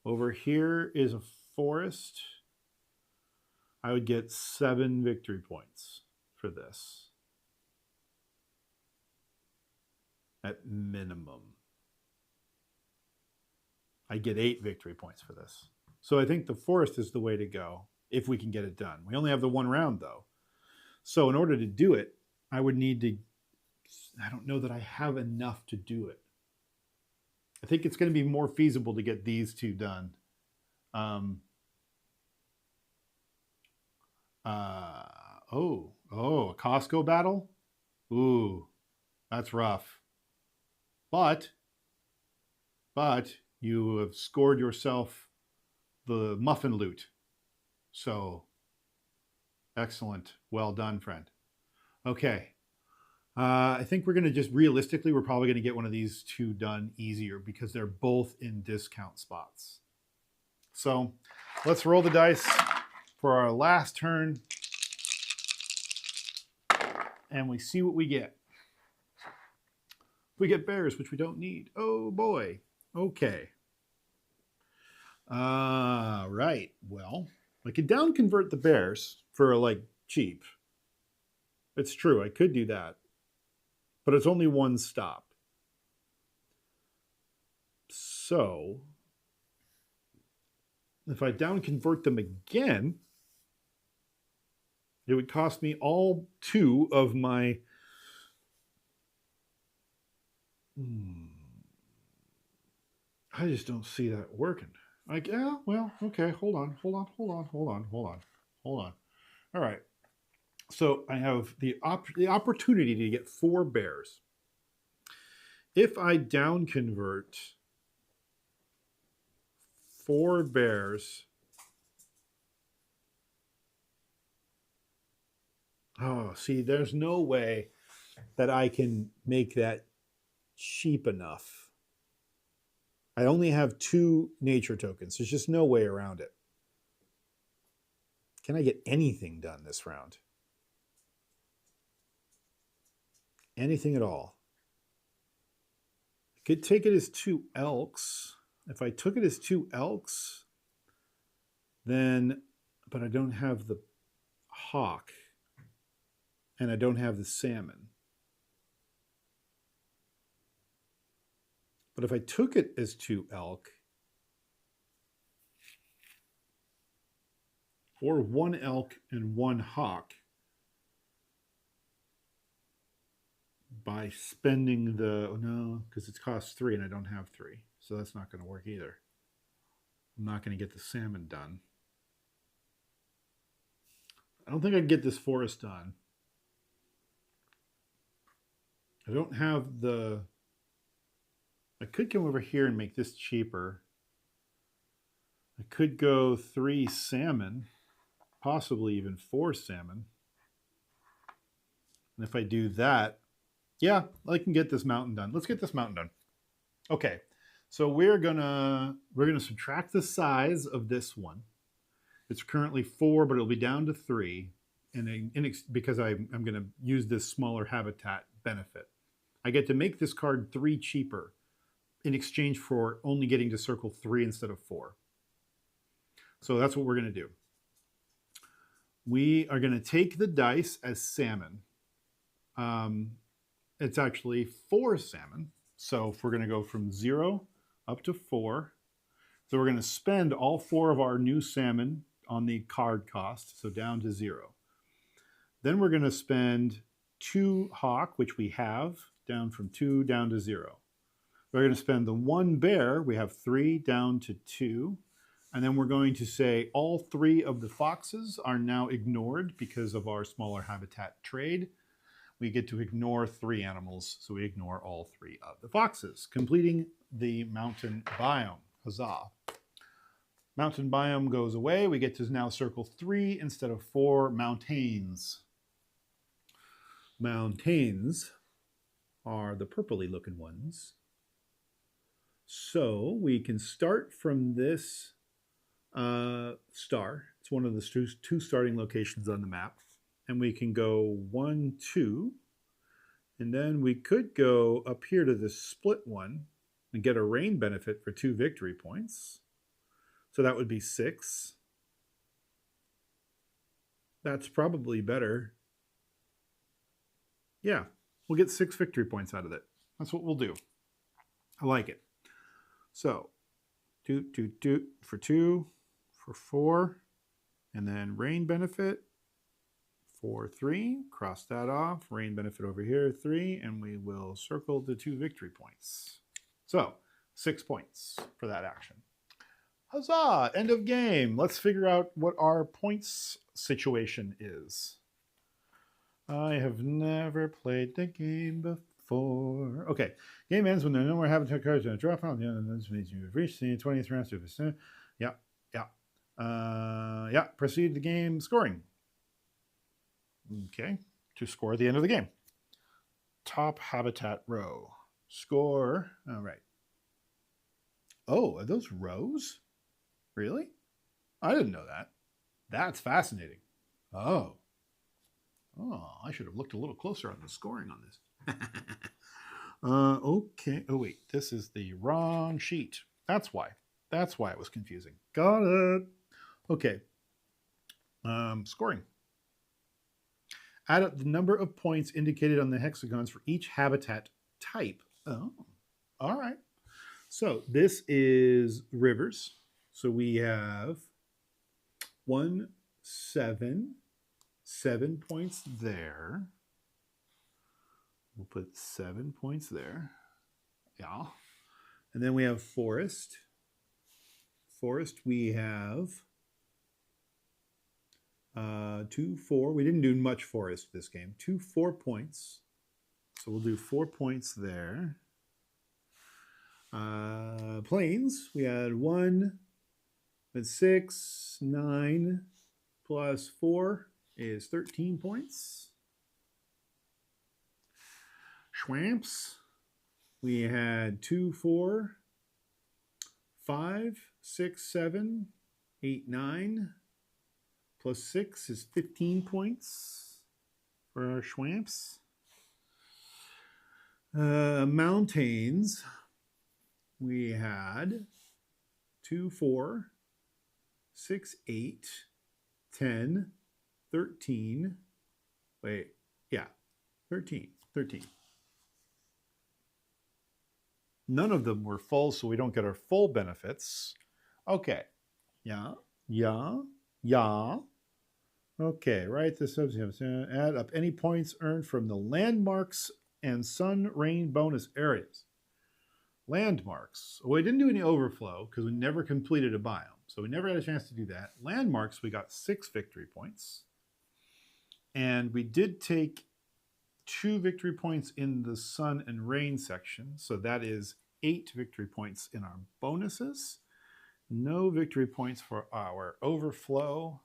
Over here is a forest. I would get 7 victory points for this. At minimum. I get 8 victory points for this. So I think the forest is the way to go if we can get it done. We only have the 1 round though. So in order to do it, I would need to, I don't know that I have enough to do it. I think it's going to be more feasible to get these 2 done. A Costco battle? Ooh, that's rough. But you have scored yourself the muffin loot. So, excellent. Well done, friend. Okay. I think we're going to just realistically, we're probably going to get one of these 2 done easier because they're both in discount spots. So let's roll the dice for our last turn and we see what we get. We get bears, which we don't need. Oh boy. Okay. Right. Well, I could down convert the bears for like cheap. It's true. I could do that. But it's only 1 stop. So if I down convert them again, it would cost me all 2 of my I just don't see that working. Like, yeah, well, okay, hold on. All right. So I have the opportunity to get 4 bears. If I down convert 4 bears, oh, see, there's no way that I can make that cheap enough. I only have 2 nature tokens. There's just no way around it. Can I get anything done this round? Anything at all? I could take it as 2 elks. If I took it as 2 elks, then, but I don't have the hawk and I don't have the salmon. But if I took it as 2 elk, or 1 elk and 1 hawk, by spending the, oh no, because it costs 3 and I don't have 3. So that's not going to work either. I'm not going to get the salmon done. I don't think I can get this forest done. I don't have the, I could come over here and make this cheaper. I could go 3 salmon, possibly even 4 salmon. And if I do that, yeah, I can get this mountain done. Let's get this mountain done. Okay, so we're gonna subtract the size of this one, It's currently 4, but it'll be down to 3. And because I'm going to use this smaller habitat benefit, I get to make this card 3 cheaper in exchange for only getting to circle 3 instead of 4. So that's what we're going to do. We are going to take the dice as salmon. It's actually 4 salmon. So if we're going to go from 0 up to 4, so we're going to spend all 4 of our new salmon on the card cost, so down to 0. Then we're going to spend 2 hawk, which we have, down from 2 down to 0. We're going to spend the 1 bear, we have 3 down to 2. And then we're going to say all 3 of the foxes are now ignored because of our smaller habitat trade. We get to ignore 3 animals, so we ignore all 3 of the foxes, completing the mountain biome. Huzzah. Mountain biome goes away. We get to now circle 3 instead of 4 mountains. Mountains are the purpley looking ones. So we can start from this star. It's one of the 2 starting locations on the map. And we can go 1, 2. And then we could go up here to the split one and get a rain benefit for 2 victory points. So that would be 6. That's probably better. Yeah, we'll get 6 victory points out of it. That's what we'll do. I like it. So, doot, doot, doot for 2, for 4, and then rain benefit for 3. Cross that off. Rain benefit over here, 3, and we will circle the 2 victory points. So, 6 points for that action. Huzzah! End of game. Let's figure out what our points situation is. I have never played the game before. Okay. Game ends when there are no more habitat cards in a drop out. You've reached the 20th round. Yeah. Yeah. Proceed the game scoring. Okay. To score at the end of the game. Top habitat row. Score. All right. Oh, are those rows? Really? I didn't know that. That's fascinating. Oh, I should have looked a little closer on the scoring on this. Okay. Oh, wait. This is the wrong sheet. That's why. That's why it was confusing. Got it. Okay. Scoring. Add up the number of points indicated on the hexagons for each habitat type. Oh, all right. So this is rivers. So we have 1, 7 points there. We'll put 7 points there. Yeah. And then we have forest. Forest, we have 2, 4. We didn't do much forest this game. 2, 4 points. So we'll do 4 points there. Plains, we had 1, but 6, 9 plus 4 is 13 points. Swamps, we had 2, 4, 5, 6, 7, 8, 9, plus 6 is 15 points for our swamps. Mountains, we had 2, 4, 6, 8, 10, 13. Wait, yeah, 13. None of them were full, so we don't get our full benefits. Okay. Yeah. Okay, right. This add up any points earned from the landmarks and sun rain bonus areas. Landmarks. We didn't do any overflow because we never completed a biome. So we never had a chance to do that. Landmarks, we got 6 victory points. And we did take 2 victory points in the sun and rain section. So that is 8 victory points in our bonuses. No victory points for our overflow.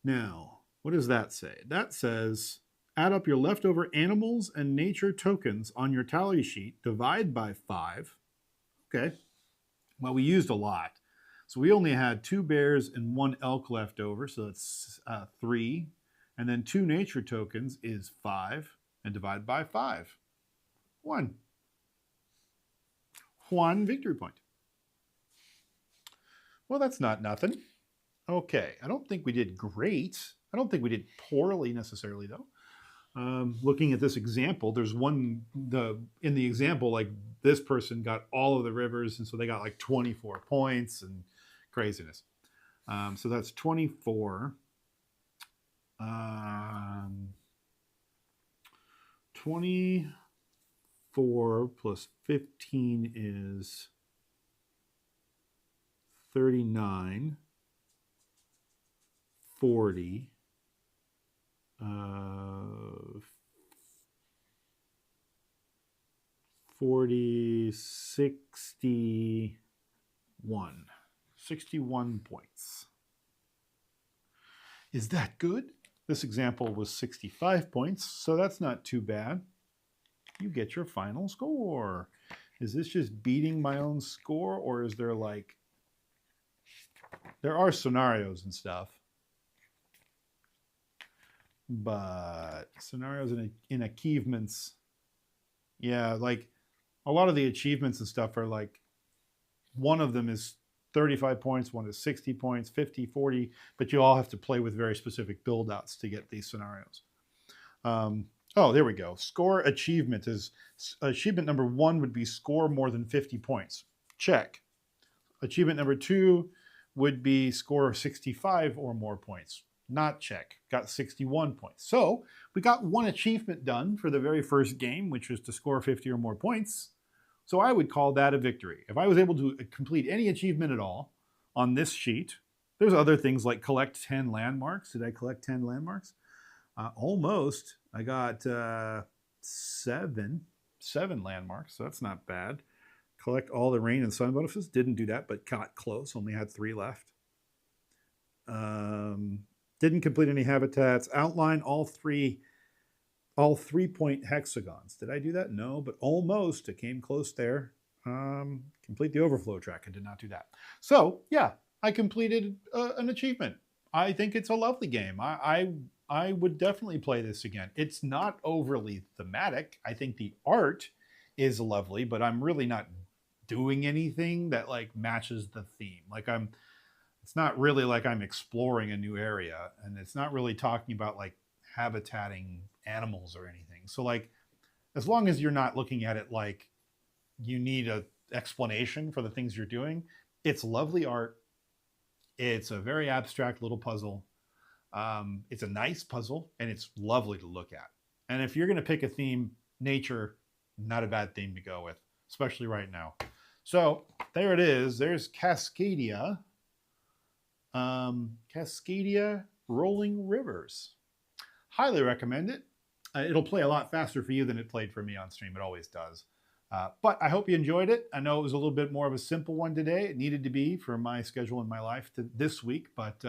Now, what does that say? That says, add up your leftover animals and nature tokens on your tally sheet, divide by 5. Okay. Well, we used a lot. So we only had 2 bears and 1 elk left over, so that's 3. And then 2 nature tokens is 5, and divide by 5. 1. 1 victory point. Well, that's not nothing. Okay, I don't think we did great. I don't think we did poorly necessarily, though. Looking at this example, there's one, in the example, like this person got all of the rivers, and so they got like 24 points and craziness. So that's 24. 24 plus 15 is 39, 40, 40, 61. 61 points. Is that good? This example was 65 points, so that's not too bad. You get your final score. Is this just beating my own score, or is there like, there are scenarios and stuff, but scenarios in achievements, yeah, like a lot of the achievements and stuff are like, one of them is 35 points, one is 60 points, 50, 40, but you all have to play with very specific build outs to get these scenarios. Oh, there we go. Score achievement is, achievement number 1 would be score more than 50 points. Check. Achievement number 2 would be score 65 or more points. Not check. Got 61 points. So we got 1 achievement done for the very first game, which was to score 50 or more points. So I would call that a victory. If I was able to complete any achievement at all on this sheet, there's other things like collect 10 landmarks. Did I collect 10 landmarks? Almost. I got 7 landmarks, so that's not bad. Collect all the rain and sun bonuses. Didn't do that, but got close. Only had 3 left. Didn't complete any habitats. Outline all 3-point hexagons. Did I do that? No, but almost. It came close there. Complete the overflow track. I did not do that. So yeah, I completed an achievement. I think it's a lovely game. I would definitely play this again. It's not overly thematic. I think the art is lovely, but I'm really not doing anything that like matches the theme. Like it's not really like I'm exploring a new area, and it's not really talking about like habitating animals or anything. So like, as long as you're not looking at it like you need an explanation for the things you're doing, it's lovely art. It's a very abstract little puzzle. It's a nice puzzle, and it's lovely to look at. And if you're going to pick a theme, nature, not a bad theme to go with, especially right now. So there it is. There's Cascadia. Cascadia Rolling Rivers. Highly recommend it. It'll play a lot faster for you than it played for me on stream. It always does. But I hope you enjoyed it. I know it was a little bit more of a simple one today. It needed to be for my schedule in my life this week. But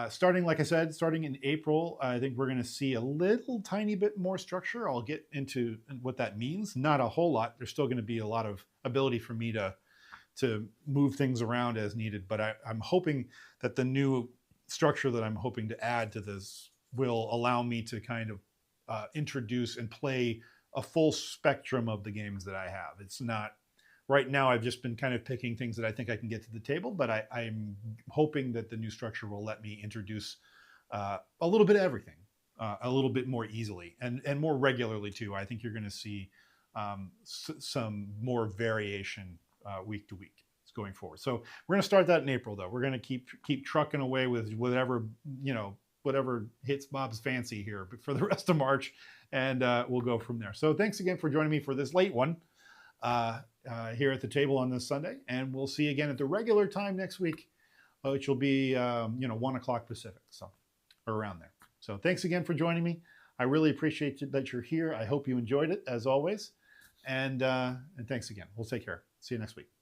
starting, like I said, starting in April, I think we're going to see a little tiny bit more structure. I'll get into what that means. Not a whole lot. There's still going to be a lot of ability for me to move things around as needed. But I'm hoping that the new structure that I'm hoping to add to this will allow me to kind of introduce and play a full spectrum of the games that I have. It's not, right now I've just been kind of picking things that I think I can get to the table, but I'm hoping that the new structure will let me introduce a little bit of everything, a little bit more easily and more regularly too. I think you're going to see some more variation week to week going forward. So we're going to start that in April, though. We're going to keep trucking away with whatever hits Bob's fancy here for the rest of March, and we'll go from there. So thanks again for joining me for this late one here at the table on this Sunday, and we'll see you again at the regular time next week, which will be 1 o'clock Pacific, so or around there. So thanks again for joining me. I really appreciate that you're here. I hope you enjoyed it as always, and thanks again. We'll take care. See you next week.